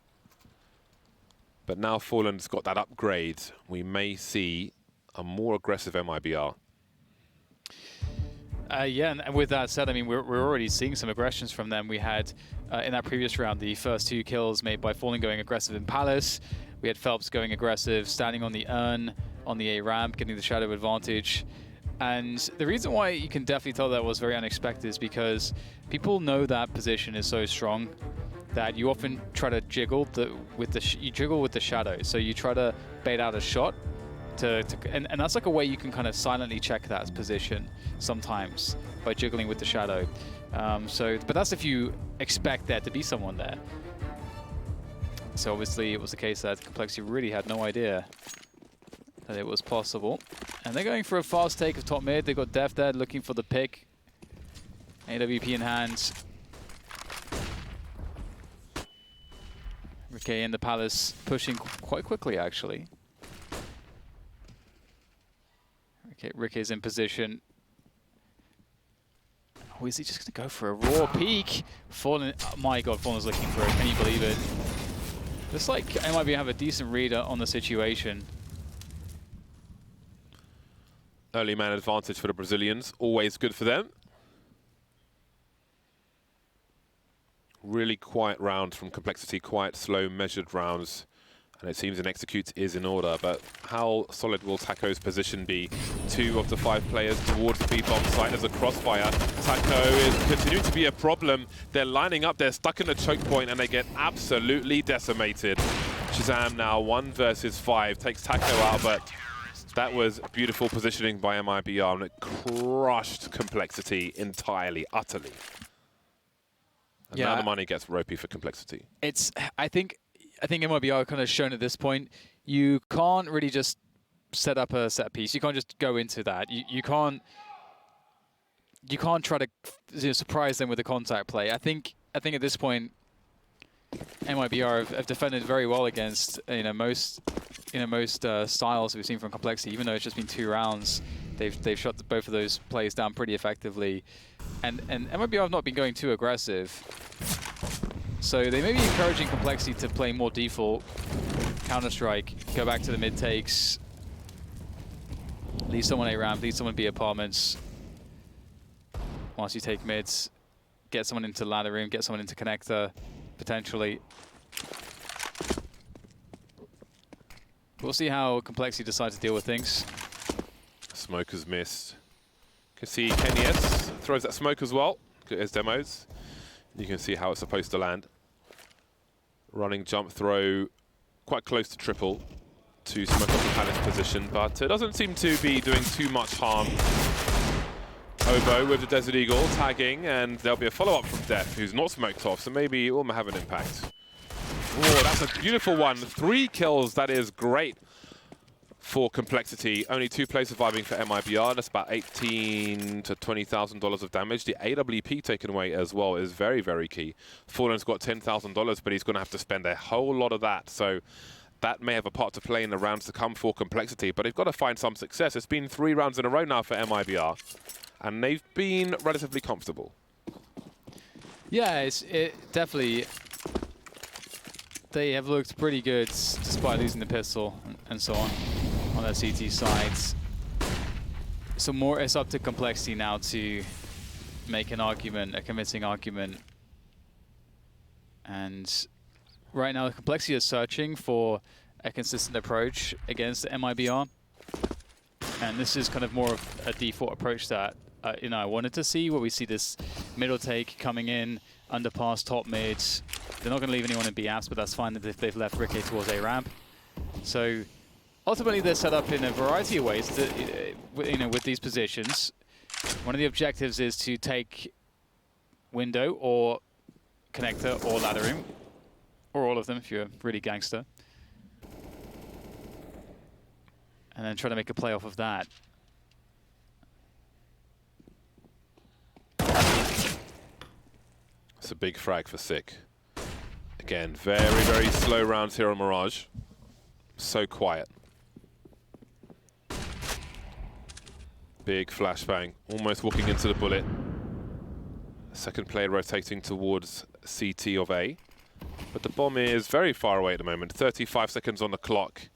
But now Fallen's got that upgrade. We may see a more aggressive MiBR. Yeah, and with that said, I mean, we're already seeing some aggressions from them. We had, in that previous round, the first 2 kills made by Fallen going aggressive in Palace. We had Phelps going aggressive, standing on the urn, on the A ramp, getting the shadow advantage. And the reason why you can definitely tell that was very unexpected is because people know that position is so strong that you often try to jiggle with the shadow. So you try to bait out a shot. And that's like a way you can kind of silently check that position sometimes by jiggling with the shadow. But that's if you expect there to be someone there. So obviously it was the case that Complexity really had no idea that it was possible. And they're going for a fast take of top mid. They got Def there looking for the pick. AWP in hand. Ricky in the Palace pushing quite quickly, actually. Okay, Rick is in position. Oh, is he just going to go for a raw peek? Fallen, oh my god, Fallen's looking for it. Can you believe it? Looks like MiBR have a decent read on the situation. Early man advantage for the Brazilians. Always good for them. Really quiet round from Complexity. Quite slow, measured rounds. And it seems an execute is in order, but how solid will Taco's position be? 2 of the 5 players towards the B-bomb site as a crossfire. Taco is continuing to be a problem. They're lining up, they're stuck in the choke point, and they get absolutely decimated. Shazam now 1 versus 5, takes Taco out, but that was beautiful positioning by MiBR, and it crushed Complexity entirely, utterly. And now the money gets ropey for Complexity. I think MiBR kind of shown at this point, you can't really just set up a set piece. You can't just go into that. You can't try to surprise them with a contact play. I think at this point, MiBR have defended very well against most styles we've seen from Complexity. Even though it's just been 2 rounds, they've shot both of those plays down pretty effectively, and MiBR have not been going too aggressive. So they may be encouraging Complexity to play more default, Counter-Strike, go back to the mid takes, leave someone A ramp, leave someone B apartments. Once you take mids, get someone into ladder room, get someone into connector, potentially. We'll see how Complexity decides to deal with things. Smoke has missed. You can see Kenny S throws that smoke as well. Look at his demos. You can see how it's supposed to land. Running jump throw quite close to triple to smoke off the palace position, but it doesn't seem to be doing too much harm. Oboe with the Desert Eagle tagging, and there'll be a follow-up from Def, who's not smoked off, so maybe it will have an impact. Oh, that's a beautiful one. 3 kills, that is great for Complexity. Only 2 players surviving for MiBR. That's about $18,000 to $20,000 of damage. The AWP taken away as well is very, very key. Fallen's got $10,000, but he's going to have to spend a whole lot of that. So that may have a part to play in the rounds to come for Complexity, but they've got to find some success. It's been 3 rounds in a row now for MiBR, and they've been relatively comfortable. Yeah, it definitely. They have looked pretty good despite losing the pistol and so on their CT sides. So it's up to Complexity now to make an argument, a convincing argument. And right now, Complexity is searching for a consistent approach against MiBR. And this is kind of more of a default approach that I wanted to see, where we see this middle take coming in, underpass, top mids. They're not going to leave anyone in B apps, but that's fine if they've left Ricky towards A ramp. So ultimately, they're set up in a variety of ways. With these positions, one of the objectives is to take window or connector or ladder room, or all of them if you're really gangster, and then try to make a play off of that. It's a big frag for Sick. Again, very, very slow rounds here on Mirage. So quiet. Big flashbang, almost walking into the bullet. Second player rotating towards CT of A. But the bomb is very far away at the moment, 35 seconds on the clock.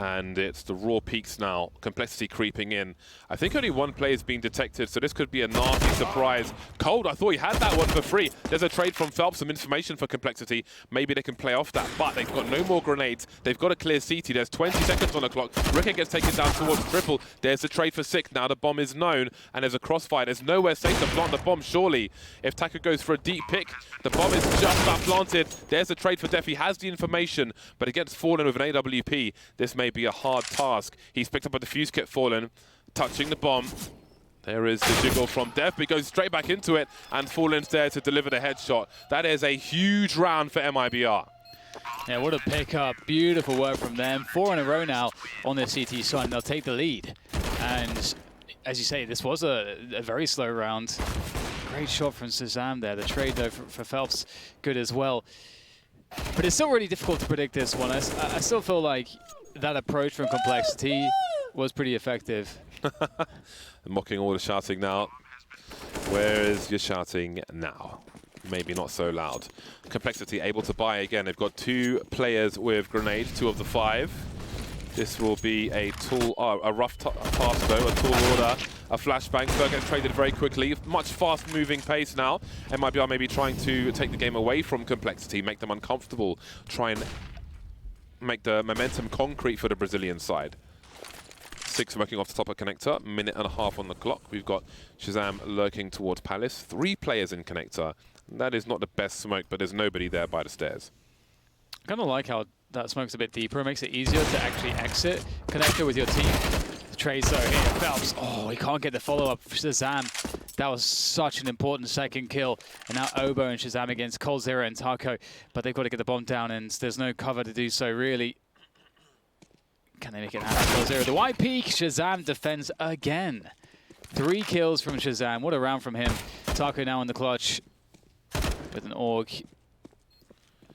And it's the raw peaks now, Complexity creeping in. I think only 1 player is being detected, so this could be a nasty surprise. Cold, I thought he had that one for free. There's a trade from Phelps, some information for Complexity. Maybe they can play off that, but they've got no more grenades. They've got to clear CT. There's 20 seconds on the clock. Ricky gets taken down towards triple. There's a trade for Sick. Now the bomb is known, and there's a crossfire. There's nowhere safe to plant the bomb, surely. If Taco goes for a deep pick, the bomb is just about planted. There's a trade for Def. He has the information, but against Fallen with an AWP, this may be a hard task. He's picked up a defuse kit, Fallen, touching the bomb. There is the jiggle from Def, but he goes straight back into it, and Fallen's there to deliver the headshot. That is a huge round for MiBR. Yeah, what a pickup. Beautiful work from them. 4 in a row now on their CT side, and they'll take the lead. And as you say, this was a very slow round. Great shot from Shazam there. The trade, though, for Phelps, good as well. But it's still really difficult to predict this one. I still feel like that approach from Complexity was pretty effective. Mocking all the shouting now. Where is your shouting now? Maybe not so loud. Complexity able to buy again. They've got 2 players with grenades, 2 of the 5. This will be a rough pass though, a tall order, a flashbang. Ferg gets traded very quickly. Much fast-moving pace now. MiBR maybe trying to take the game away from Complexity, make them uncomfortable, try and make the momentum concrete for the Brazilian side. 6 smoking off the top of connector, minute and a half on the clock. We've got Shazam lurking towards Palace. 3 players in connector. That is not the best smoke, but there's nobody there by the stairs. I kind of like how that smoke's a bit deeper. It makes it easier to actually exit connector with your team. The trades though here, Phelps. Oh, he can't get the follow-up for Shazam. That was such an important second kill. And now Obo and Shazam against coldzera and Taco. But they've got to get the bomb down, and there's no cover to do so, really. Can they make it happen? coldzera, the white peak. Shazam defends again. 3 kills from Shazam. What a round from him. Taco now in the clutch with an AUG.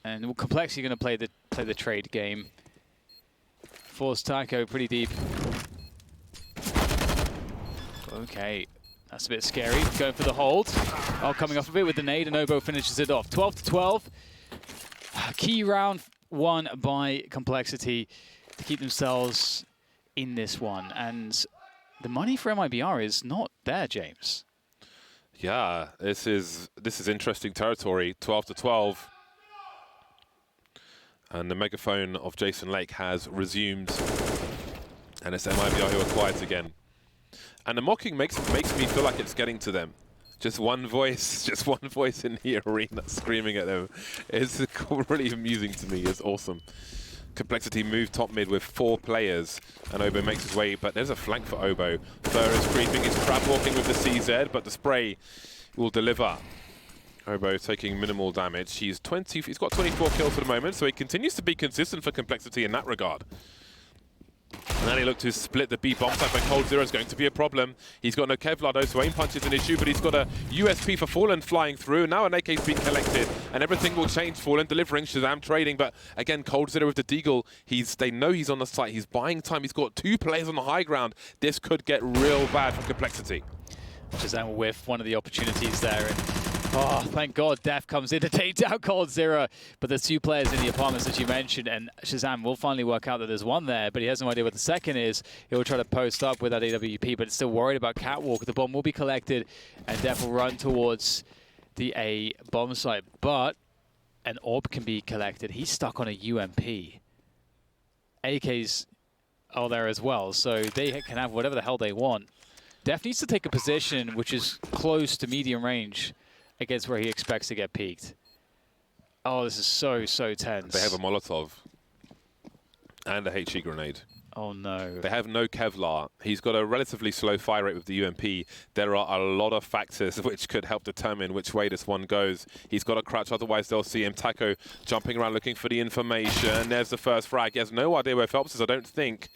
And Complexity going to play the trade game. Force Taco pretty deep. Okay, that's a bit scary. Going for the hold. Oh, coming off a bit with the nade, and Obo finishes it off. 12-12. Key round won by Complexity to keep themselves in this one. And the money for MiBR is not there, James. Yeah, this is interesting territory. 12-12. And the megaphone of Jason Lake has resumed. And it's MiBR who are quiet again. And the mocking makes me feel like it's getting to them. Just one voice in the arena screaming at them. It's really amusing to me. It's awesome. Complexity move top mid with 4 players, and Obo makes his way, but there's a flank for Obo. Fur is creeping, he's crab walking with the CZ, but the spray will deliver. Obo taking minimal damage. He's got 24 kills for the moment, so he continues to be consistent for Complexity in that regard. And then he looked to split the B bomb site, but coldzera is going to be a problem. He's got no Kevlar though, so aim punch is an issue, but he's got a USP for Fallen flying through. Now an AK's been collected, and everything will change. Fallen delivering, Shazam trading, but again, coldzera with the deagle. They know he's on the site, he's buying time. He's got 2 players on the high ground. This could get real bad for Complexity. Shazam will whiff one of the opportunities there. And oh, thank God Def comes in to take down coldzera. But there's 2 players in the apartments that you mentioned, and Shazam will finally work out that there's one there, but he has no idea what the second is. He will try to post up with that AWP, but it's still worried about Catwalk. The bomb will be collected, and Def will run towards the A bomb site. But an orb can be collected. He's stuck on a UMP. AKs are there as well, so they can have whatever the hell they want. Def needs to take a position which is close to medium range against where he expects to get peaked. Oh, this is so tense. They have a Molotov and a HE grenade. Oh no. They have no Kevlar. He's got a relatively slow fire rate with the UMP. There are a lot of factors which could help determine which way this one goes. He's got a crouch, otherwise they'll see him. Taco jumping around looking for the information. There's the first frag. He has no idea where Phelps is, I don't think.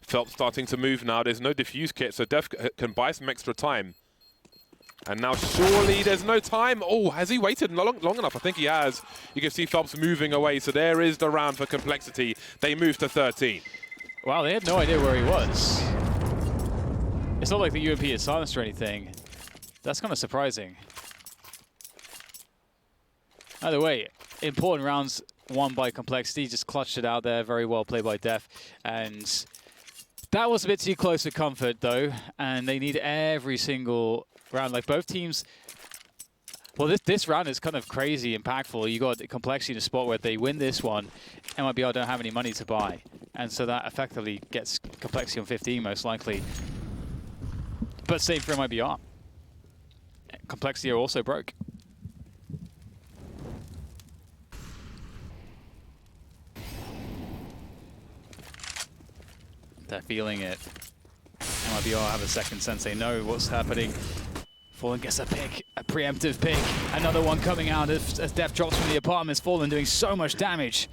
Phelps starting to move now. There's no diffuse kit, so Def can buy some extra time. And now surely there's no time. Oh, has he waited long enough? I think he has. You can see Phelps moving away, so there is the round for Complexity. They move to 13. Wow, they had no idea where he was. It's not like the UMP is silenced or anything. That's kind of surprising. Either way, important rounds won by Complexity. Just clutched it out there. Very well played by Def. And that was a bit too close for comfort, though. And they need every single round. Like, both teams... Well, this round is kind of crazy impactful. You got Complexity in a spot where they win this one, MiBR don't have any money to buy. And so that effectively gets Complexity on 15, most likely. But same for MiBR. Complexity are also broke. They're feeling it. MiBR have a second sense. They know what's happening. Fallen gets a pick, a preemptive pick. Another one coming out as Def drops from the apartments. Fallen doing so much damage.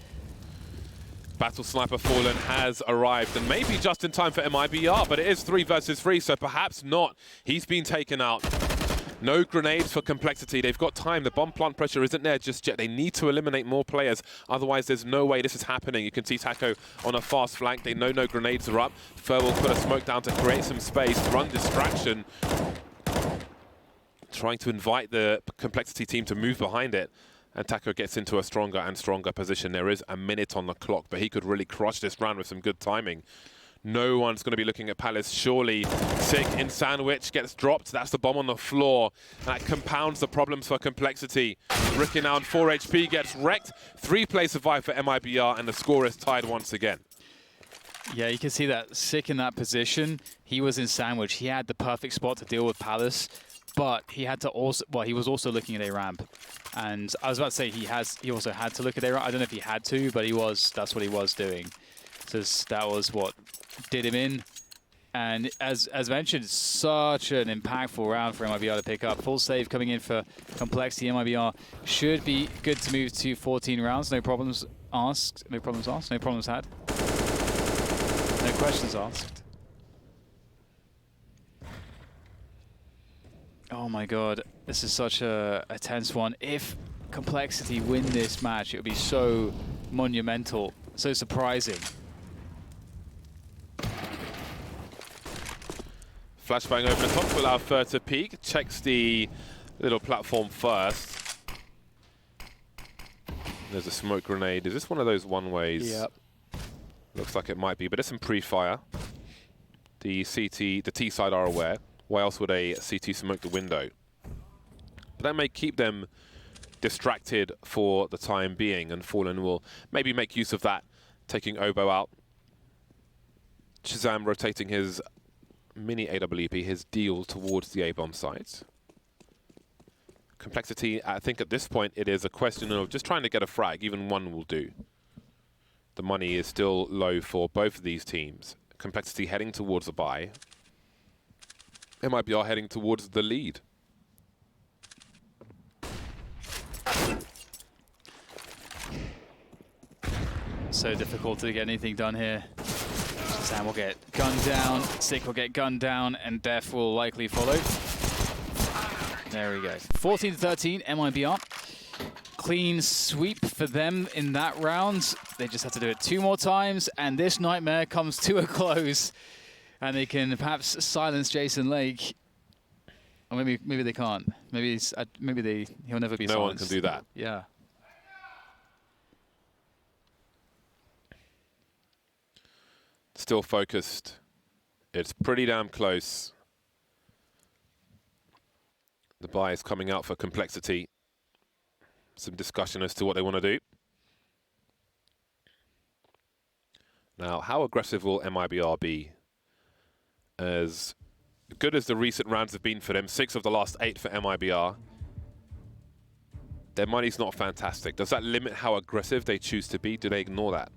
Battle Sniper Fallen has arrived, and maybe just in time for MiBR, but it is 3 versus 3, so perhaps not. He's been taken out. No grenades for Complexity. They've got time. The bomb plant pressure isn't there just yet. They need to eliminate more players. Otherwise, there's no way this is happening. You can see Taco on a fast flank. They know no grenades are up. Fur will put a smoke down to create some space, run distraction. Trying to invite the Complexity team to move behind it. And Taco gets into a stronger and stronger position. There is a minute on the clock, but he could really crush this round with some good timing. No one's going to be looking at Palace, surely. Sick in sandwich, gets dropped. That's the bomb on the floor. That compounds the problems for Complexity. Ricky now on 4 HP, gets wrecked. 3 players survive for MiBR, and the score is tied once again. Yeah, you can see that Sick in that position. He was in sandwich. He had the perfect spot to deal with Palace, but he had to also, well, he was also looking at a ramp. And I was about to say he also had to look at a ramp. I don't know if he had to, but that's what he was doing. So that was what did him in. And as mentioned, such an impactful round for MiBR to pick up. Full save coming in for Complexity. MiBR should be good to move to 14 rounds. No problems asked. No problems asked. No problems had. No questions asked. Oh my god, this is such a tense one. If Complexity win this match, it would be so monumental, so surprising. Flashbang over the top to allow Fur to peek. Checks the little platform first. There's a smoke grenade. Is this one of those one-ways? Yep. Looks like it might be, but it's some pre-fire. The T side are aware. Why else would a CT smoke the window? But that may keep them distracted for the time being, and Fallen will maybe make use of that, taking Oboe out. Shazam rotating his mini AWP, his deal towards the A-bomb site. Complexity, I think at this point it is a question of just trying to get a frag, even one will do. The money is still low for both of these teams. Complexity heading towards the buy. MiBR heading towards the lead. So difficult to get anything done here. Sam will get gunned down, Sick will get gunned down, and Def will likely follow. There we go. 14-13, MiBR. Clean sweep for them in that round. They just have to do it 2 more times, and this nightmare comes to a close. And they can perhaps silence Jason Lake. Or maybe they can't. Maybe he'll never be silenced. No one can do that. Yeah. Still focused. It's pretty damn close. The buy is coming out for Complexity. Some discussion as to what they want to do. Now, how aggressive will MiBR be? As good as the recent rounds have been for them, 6 of the last 8 for MiBR. Their money's not fantastic. Does that limit how aggressive they choose to be? Do they ignore that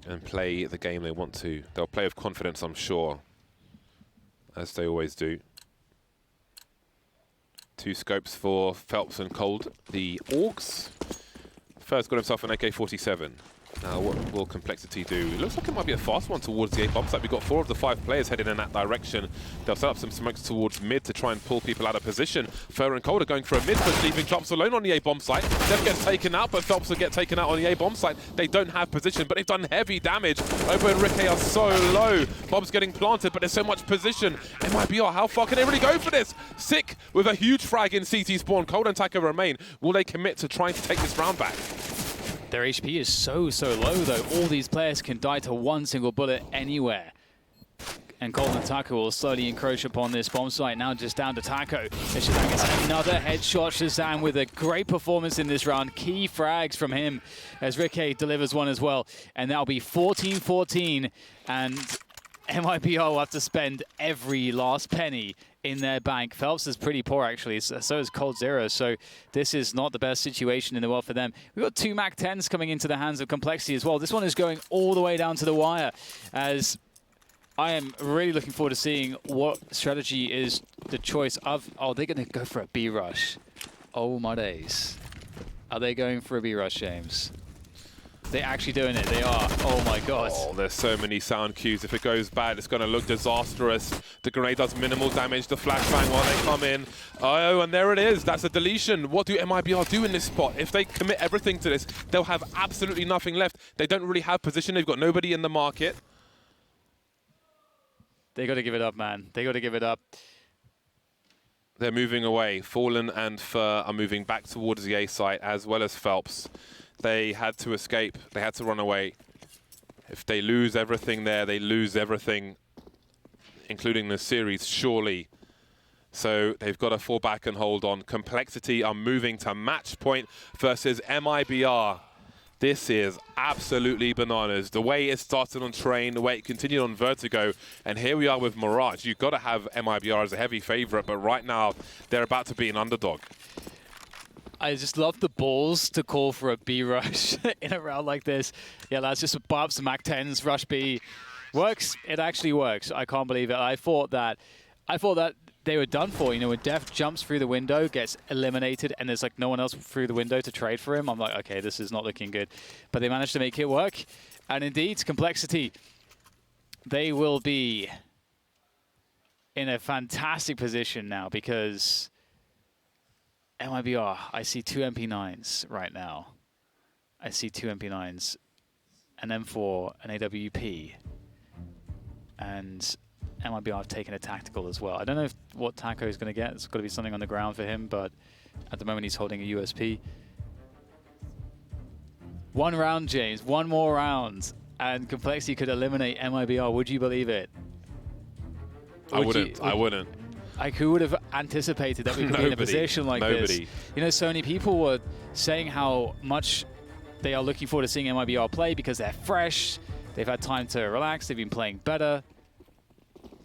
and play the game they want to? They'll play with confidence, I'm sure, as they always do. 2 scopes for Phelps and Cold, the Orcs. First got himself an AK-47. Now, what will Complexity do? It looks like it might be a fast one towards the A-bomb site. We've got 4 of the 5 players heading in that direction. They'll set up some smokes towards mid to try and pull people out of position. Fur and Cold are going for a mid push, leaving Phelps alone on the A-bomb site. Def gets taken out, but Phelps will get taken out on the A-bomb site. They don't have position, but they've done heavy damage. Obo and Ricky are so low. Bob's getting planted, but there's so much position. MiBR, how far can they really go for this? Sick with a huge frag in CT spawn. Cold and Taco remain. Will they commit to trying to take this round back? Their HP is so low, though. All these players can die to one single bullet anywhere. And Cold and Taco will slowly encroach upon this bomb site. Now just down to Taco. Shazam gets another headshot. Shazam with a great performance in this round. Key frags from him as Ricky delivers one as well. And that'll be 14-14. And MiBR will have to spend every last penny in their bank. Phelps is pretty poor, actually. So is Cold Zero. So this is not the best situation in the world for them. We've got 2 MAC-10s coming into the hands of Complexity as well. This one is going all the way down to the wire, as I am really looking forward to seeing what strategy is the choice of. Oh, they're going to go for a B rush. Oh, my days. Are they going for a B rush, James? They're actually doing it. They are. Oh, my God. Oh, there's so many sound cues. If it goes bad, it's going to look disastrous. The grenade does minimal damage. The flashbang while they come in. Oh, and there it is. That's a deletion. What do MiBR do in this spot? If they commit everything to this, they'll have absolutely nothing left. They don't really have position. They've got nobody in the market. They got to give it up, man. They got to give it up. They're moving away. Fallen and Fur are moving back towards the A site, as well as Phelps. They had to escape. They had to run away. If they lose everything there, they lose everything, including the series, surely. So they've got to fall back and hold on. Complexity are moving to match point versus MiBR. This is absolutely bananas. The way it started on Train, the way it continued on Vertigo, and here we are with Mirage. You've got to have MiBR as a heavy favorite, but right now they're about to be an underdog. I just love the balls to call for a B rush in a round like this. Yeah, that's just buy some Mac 10s, rush B. Works. It actually works. I can't believe it. I thought that they were done for. You know, when Def jumps through the window, gets eliminated, and there's like no one else through the window to trade for him, I'm like, okay, this is not looking good. But they managed to make it work. And indeed, Complexity, they will be in a fantastic position now because MiBR, I see 2 MP9s right now. I see 2 MP9s, an M4, an AWP, and MiBR have taken a tactical as well. I don't know what Taco is going to get. It's got to be something on the ground for him, but at the moment he's holding a USP. One round, James. One more round, and Complexity could eliminate MiBR. Would you believe it? I wouldn't. Like, who would have anticipated that we could be in a position like this? You know, so many people were saying how much they are looking forward to seeing MiBR play because they're fresh, they've had time to relax, they've been playing better.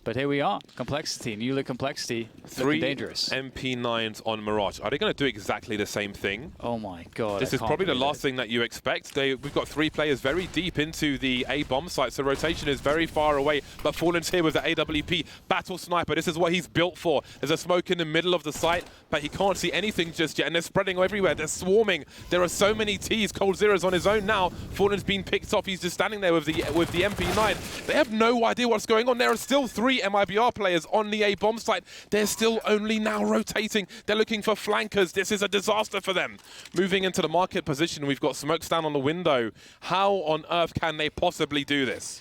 But here we are, Complexity, new look Complexity, looking dangerous. 3 MP9s on Mirage. Are they going to do exactly the same thing? Oh my God. This is probably the last thing that you expect. We've got 3 players very deep into the A bomb site, so rotation is very far away. But Fallen's here with the AWP Battle Sniper. This is what he's built for. There's a smoke in the middle of the site, but he can't see anything just yet. And they're spreading everywhere. They're swarming. There are so many Ts. Cold Zero's on his own now. Fallen's been picked off. He's just standing there with the MP9. They have no idea what's going on. There are still 3 MiBR players on the A bomb site. They're still only now rotating. They're looking for flankers. This is a disaster for them. Moving into the market position, we've got smokes down on the window. How on earth can they possibly do this?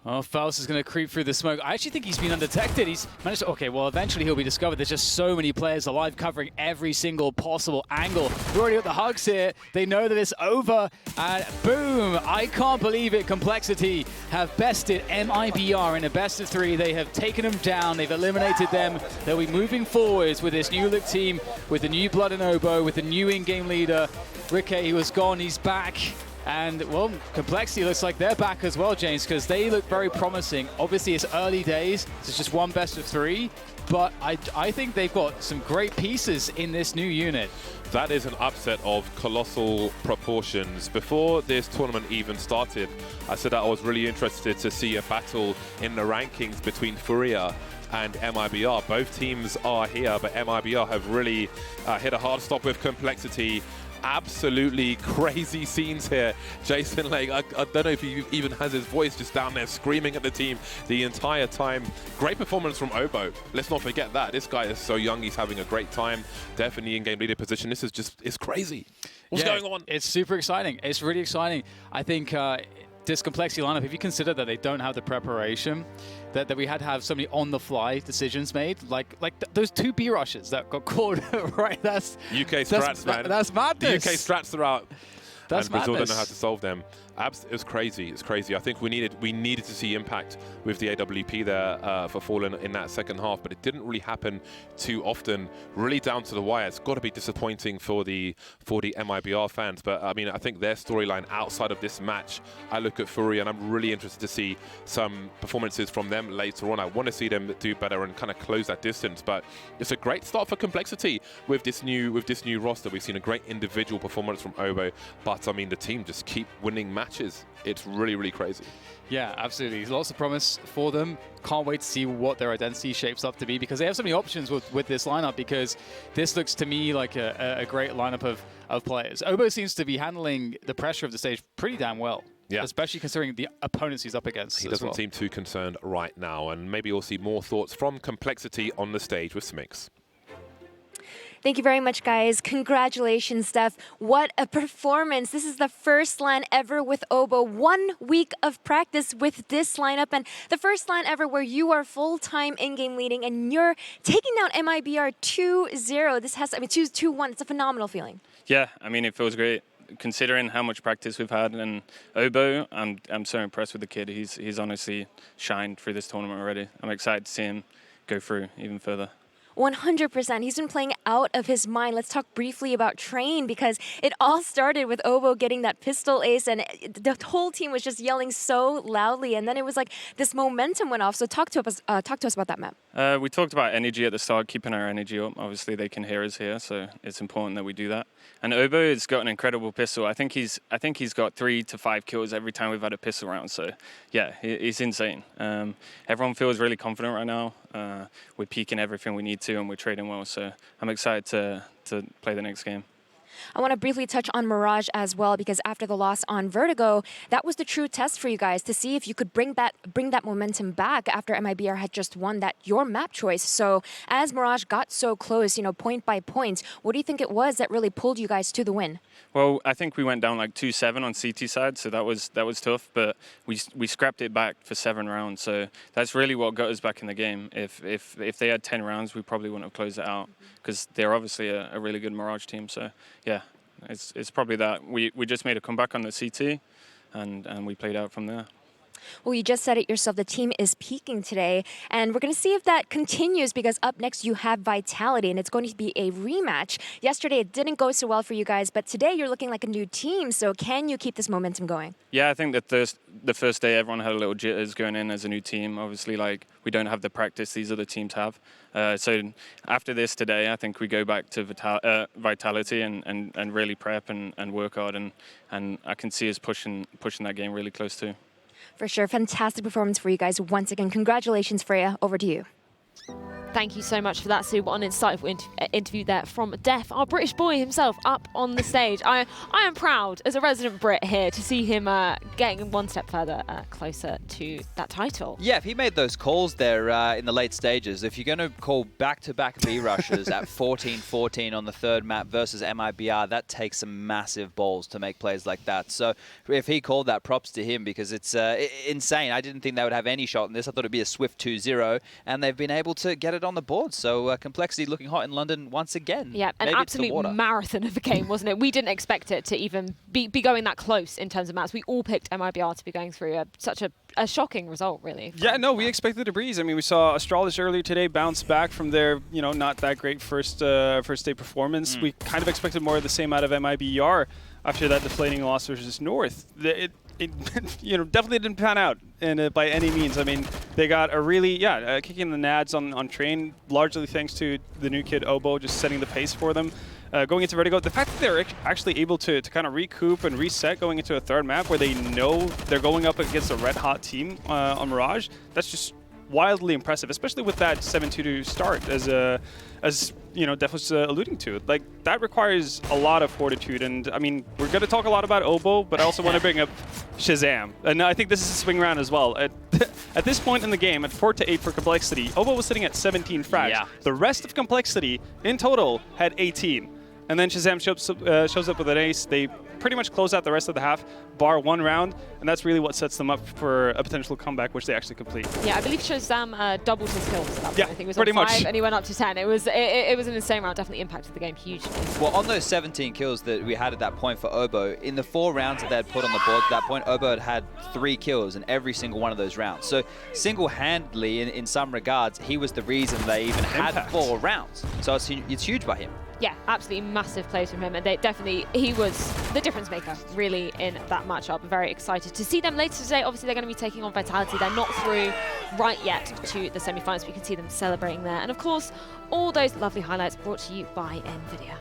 Oh, Faust is going to creep through the smoke. I actually think he's been undetected. He's managed to... Okay, well, eventually he'll be discovered. There's just so many players alive covering every single possible angle. We're already got the hugs here. They know that it's over. And boom! I can't believe it. Complexity have bested MiBR in a best of 3. They have taken them down. They've eliminated them. They'll be moving forwards with this new look team, with the new blood and oboe, with the new in-game leader. Rikke, he was gone. He's back. And, well, Complexity looks like they're back as well, James, because they look very promising. Obviously, it's early days. It's just one best of 3. But I think they've got some great pieces in this new unit. That is an upset of colossal proportions. Before this tournament even started, I said that I was really interested to see a battle in the rankings between Furia and MiBR. Both teams are here, but MiBR have really hit a hard stop with Complexity. Absolutely crazy scenes here. Jason Lake, I don't know if he even has his voice, just down there screaming at the team the entire time. Great performance from Obo. Let's not forget that. This guy is so young. He's having a great time. Definitely in-game leader position. This is just, it's crazy. What's going on? It's super exciting. It's really exciting. I think this Complexity lineup, if you consider that they don't have the preparation, that we had to have so many on-the-fly decisions made, like those 2 B rushes that got called, right? That's UK strats, man. That's madness. The UK strats are out. That's and Brazil madness. don't know how to solve them. It was crazy. It's crazy. I think we needed to see impact with the AWP there for Fallen in that second half, but it didn't really happen too often. Really down to the wire. It's got to be disappointing for the MiBR fans. But I mean, I think their storyline outside of this match, I look at Fury and I'm really interested to see some performances from them later on. I want to see them do better and kind of close that distance. But it's a great start for Complexity with this new roster. We've seen a great individual performance from Obo, but I mean, the team just keep winning matches. It's really, really crazy. Yeah, absolutely. Lots of promise for them. Can't wait to see what their identity shapes up to be because they have so many options with this lineup, because this looks to me like a great lineup of players. Obo seems to be handling the pressure of the stage pretty damn well. Yeah. Especially considering the opponents he's up against. He doesn't seem too concerned right now, and maybe we'll see more thoughts from Complexity on the stage with Smix. Thank you very much, guys. Congratulations, Steph. What a performance. This is the first LAN ever with Obo. 1 week of practice with this lineup, and the first LAN ever where you are full-time in-game leading, and you're taking down MiBR 2-0. This has, I mean, 2-1. It's a phenomenal feeling. Yeah, I mean, it feels great. considering how much practice we've had, and Obo, I'm so impressed with the kid. He's honestly shined through this tournament already. I'm excited to see him go through even further. 100%. He's been playing out of his mind. Let's talk briefly about Train, because it all started with Obo getting that pistol ace, and the whole team was just yelling so loudly. And then it was like this momentum went off. So talk to us about that map. We talked about energy at the start, keeping our energy up. Obviously, they can hear us here, so it's important that we do that. And Obo has got an incredible pistol. I think he's got 3 to 5 kills every time we've had a pistol round. So yeah, he's insane. Everyone feels really confident right now. We're peaking everything we need to, and we're trading well. So I'm excited to play the next game. I want to briefly touch on Mirage as well, because after the loss on Vertigo, that was the true test for you guys to see if you could bring that momentum back after MiBR had just won your map choice. So as Mirage got so close, point by point, what do you think it was that really pulled you guys to the win? Well, I think we went down like 2-7 on CT side, so that was tough. But we scrapped it back for 7 rounds, so that's really what got us back in the game. If they had 10 rounds, we probably wouldn't have closed it out, because they're obviously a really good Mirage team. So yeah, it's probably that we just made a comeback on the CT, and we played out from there. Well, you just said it yourself. The team is peaking today, and we're going to see if that continues, because up next you have Vitality, and it's going to be a rematch. Yesterday it didn't go so well for you guys, but today you're looking like a new team. So can you keep this momentum going? Yeah, I think that the first day everyone had a little jitters going in as a new team. Obviously, like, we don't have the practice these other teams have. So after this today, I think we go back to Vitality and really prep and work hard, and I can see us pushing that game really close too. For sure. Fantastic performance for you guys once again. Congratulations, Freya. Over to you. Thank you so much for that, Sue. What an insightful interview there from Def, our British boy himself, up on the stage. I am proud, as a resident Brit here, to see him getting one step further closer to that title. Yeah, if he made those calls there in the late stages, if you're going to call back-to-back B rushes at 14-14 on the third map versus MiBR, that takes some massive balls to make plays like that. So if he called that, props to him, because it's insane. I didn't think they would have any shot in this. I thought it'd be a swift 2-0, and they've been able to get it on the board. So Complexity looking hot in London once again. Yeah, an absolute marathon of a game, wasn't it? We didn't expect it to even be going that close in terms of maps. We all picked MiBR to be going through such a shocking result, really. Yeah, no, we expected a breeze. I mean, we saw Astralis earlier today bounce back from their, not that great first day performance. We kind of expected more of the same out of MiBR after that deflating loss versus North. It definitely didn't pan out by any means. I mean, they got a really, kicking the nads on Train, largely thanks to the new kid Obo just setting the pace for them. Going into Vertigo, the fact that they're actually able to kind of recoup and reset going into a third map where they know they're going up against a red-hot team on Mirage, that's just wildly impressive, especially with that 7-2 start, as Def was alluding to. Like, that requires a lot of fortitude, and I mean, we're going to talk a lot about Obo, but I also want to bring up Shazam, and I think this is a swing round as well. At this point in the game, at 4-8 for Complexity, Obo was sitting at 17 frags. Yeah. The rest of Complexity, in total, had 18. And then Shazam shows up with an ace. They pretty much close out the rest of the half, bar one round, and that's really what sets them up for a potential comeback, which they actually complete. Yeah, I believe Shazam doubled his kills at that point. Yeah, I think it was pretty on 5, much. and he went up to 10. It was an insane round, definitely impacted the game hugely. Well, on those 17 kills that we had at that point for Obo, in the 4 rounds that they had put on the board at that point, Obo had 3 kills in every single one of those rounds. So single-handedly, in some regards, he was the reason they even had 4 rounds. So it's huge by him. Yeah, absolutely massive plays from him, and he was the difference maker, really, in that matchup. I'm very excited to see them later today. Obviously, they're going to be taking on Vitality. They're not through right yet to the semi-finals, but you can see them celebrating there. And of course, all those lovely highlights brought to you by NVIDIA.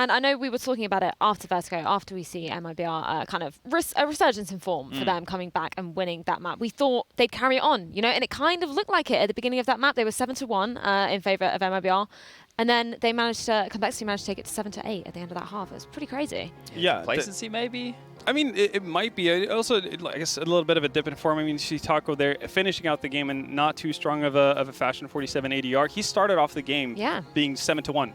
And I know we were talking about it after Vertigo, after we see MiBR kind of a resurgence in form for them coming back and winning that map. We thought they'd carry it on, and it kind of looked like it at the beginning of that map. They were 7-1 in favour of MiBR. And then Complexity managed to take it to 7-8 at the end of that half. It was pretty crazy. Yeah, complacency maybe? I mean, it might be. Also, I guess a little bit of a dip in form. I mean, Taco there finishing out the game in not too strong of a fashion, 47 ADR. He started off the game being 7-1.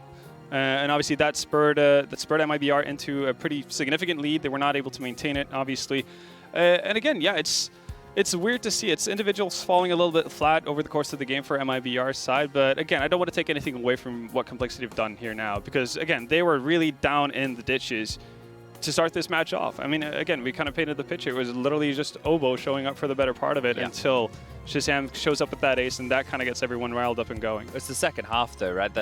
And obviously that spurred MiBR into a pretty significant lead. They were not able to maintain it, obviously. And again, yeah, it's weird to see. It's individuals falling a little bit flat over the course of the game for MiBR's side. But again, I don't want to take anything away from what Complexity have done here now, because again, they were really down in the ditches to start this match off. I mean, again, we kind of painted the picture. It was literally just Obo showing up for the better part of it until Shazam shows up with that ace, and that kind of gets everyone riled up and going. It's the second half, though, right?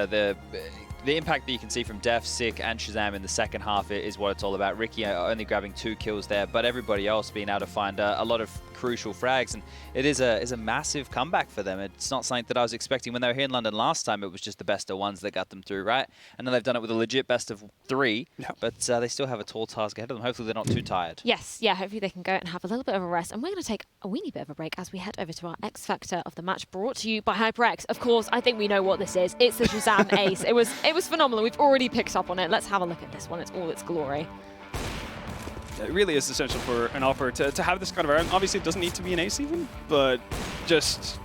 The impact that you can see from Def, Sick, and Shazam in the second half is what it's all about. Ricky only grabbing 2 kills there, but everybody else being able to find a lot of crucial frags, and it is a massive comeback for them. It's not something that I was expecting when they were here in London last time. It was just the best of ones that got them through, right? And then they've done it with a legit best of 3, but they still have a tall task ahead of them. Hopefully they're not too tired. Yes, yeah, hopefully they can go and have a little bit of a rest. And we're going to take a weeny bit of a break as we head over to our X Factor of the match, brought to you by HyperX. Of course, I think we know what this is. It's the Shazam ace. It was phenomenal. We've already picked up on it. Let's have a look at this one. It's all its glory. It really is essential for an offer to have this kind of round. Obviously, it doesn't need to be an ace even, but just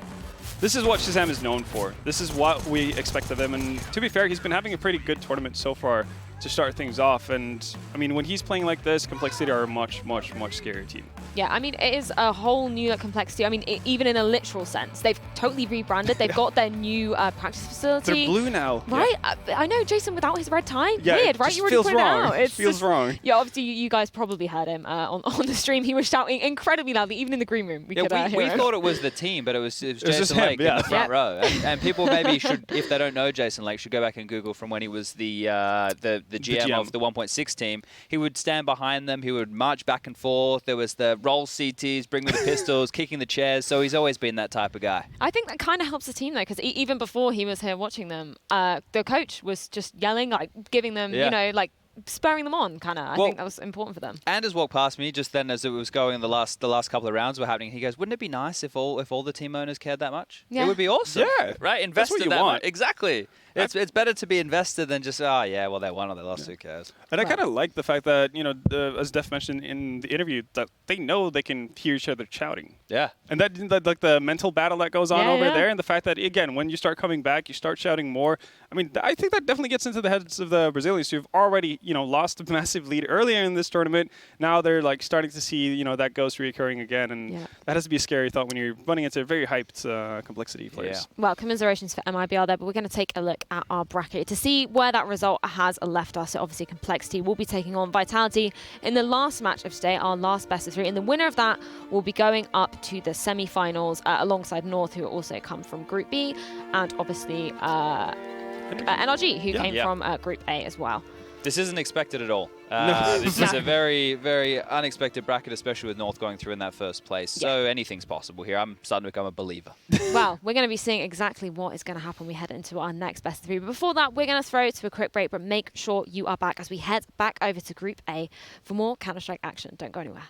this is what Shazam is known for. This is what we expect of him. And to be fair, he's been having a pretty good tournament so far to start things off. And I mean, when he's playing like this, Complexity are a much, much, much scarier team. Yeah, I mean, it is a whole new Complexity. I mean, even in a literal sense, they've totally rebranded. They've got their new practice facility. They're blue now. Right? Yeah. I know, Jason, without his red tie. Yeah, weird, right? You already pointed it out. It feels wrong. Yeah, obviously, you guys probably heard him on the stream. He was shouting incredibly loudly, even in the green room. We thought it was the team, but it was Jason Lake in the front row. And people maybe should, if they don't know Jason Lake, should go back and Google from when he was the GM of the 1.6 team. He would stand behind them. He would march back and forth. There was the roll CTs, bring me the pistols, kicking the chairs. So he's always been that type of guy. I think that kind of helps the team, though, because even before he was here watching them, the coach was just yelling, like giving them, you know, like spurring them on, kind of. I think that was important for them. Anders walked past me just then as it was going. The last couple of rounds were happening. He goes, "Wouldn't it be nice if all the team owners cared that much? Yeah. It would be awesome, right? Invested That's what you that want. much. Exactly. It's better to be invested than just, oh yeah, well they won or they lost. Who cares? And I kind of like the fact that, you know, as Def mentioned in the interview, that they know they can hear each other shouting. Yeah. And that like the mental battle that goes on over there, and the fact that again, when you start coming back, you start shouting more. I mean, I think that definitely gets into the heads of the Brazilians who've already, you know, lost a massive lead earlier in this tournament. Now they're like starting to see, you know, that ghost reoccurring again, and that has to be a scary thought when you're running into very hyped Complexity players. Well, commiserations for MiBR there, but we're going to take a look at our bracket to see where that result has left us. So obviously Complexity will be taking on Vitality in the last match of today, our last best of 3, and the winner of that will be going up to the semi-finals alongside North, who also come from Group B, and obviously NRG, who came from Group A as well. This isn't expected at all. This is a very, very unexpected bracket, especially with North going through in that first place. So anything's possible here. I'm starting to become a believer. Well, we're going to be seeing exactly what is going to happen when we head into our next best of 3. But before that, we're going to throw it to a quick break, but make sure you are back as we head back over to Group A for more Counter-Strike action. Don't go anywhere.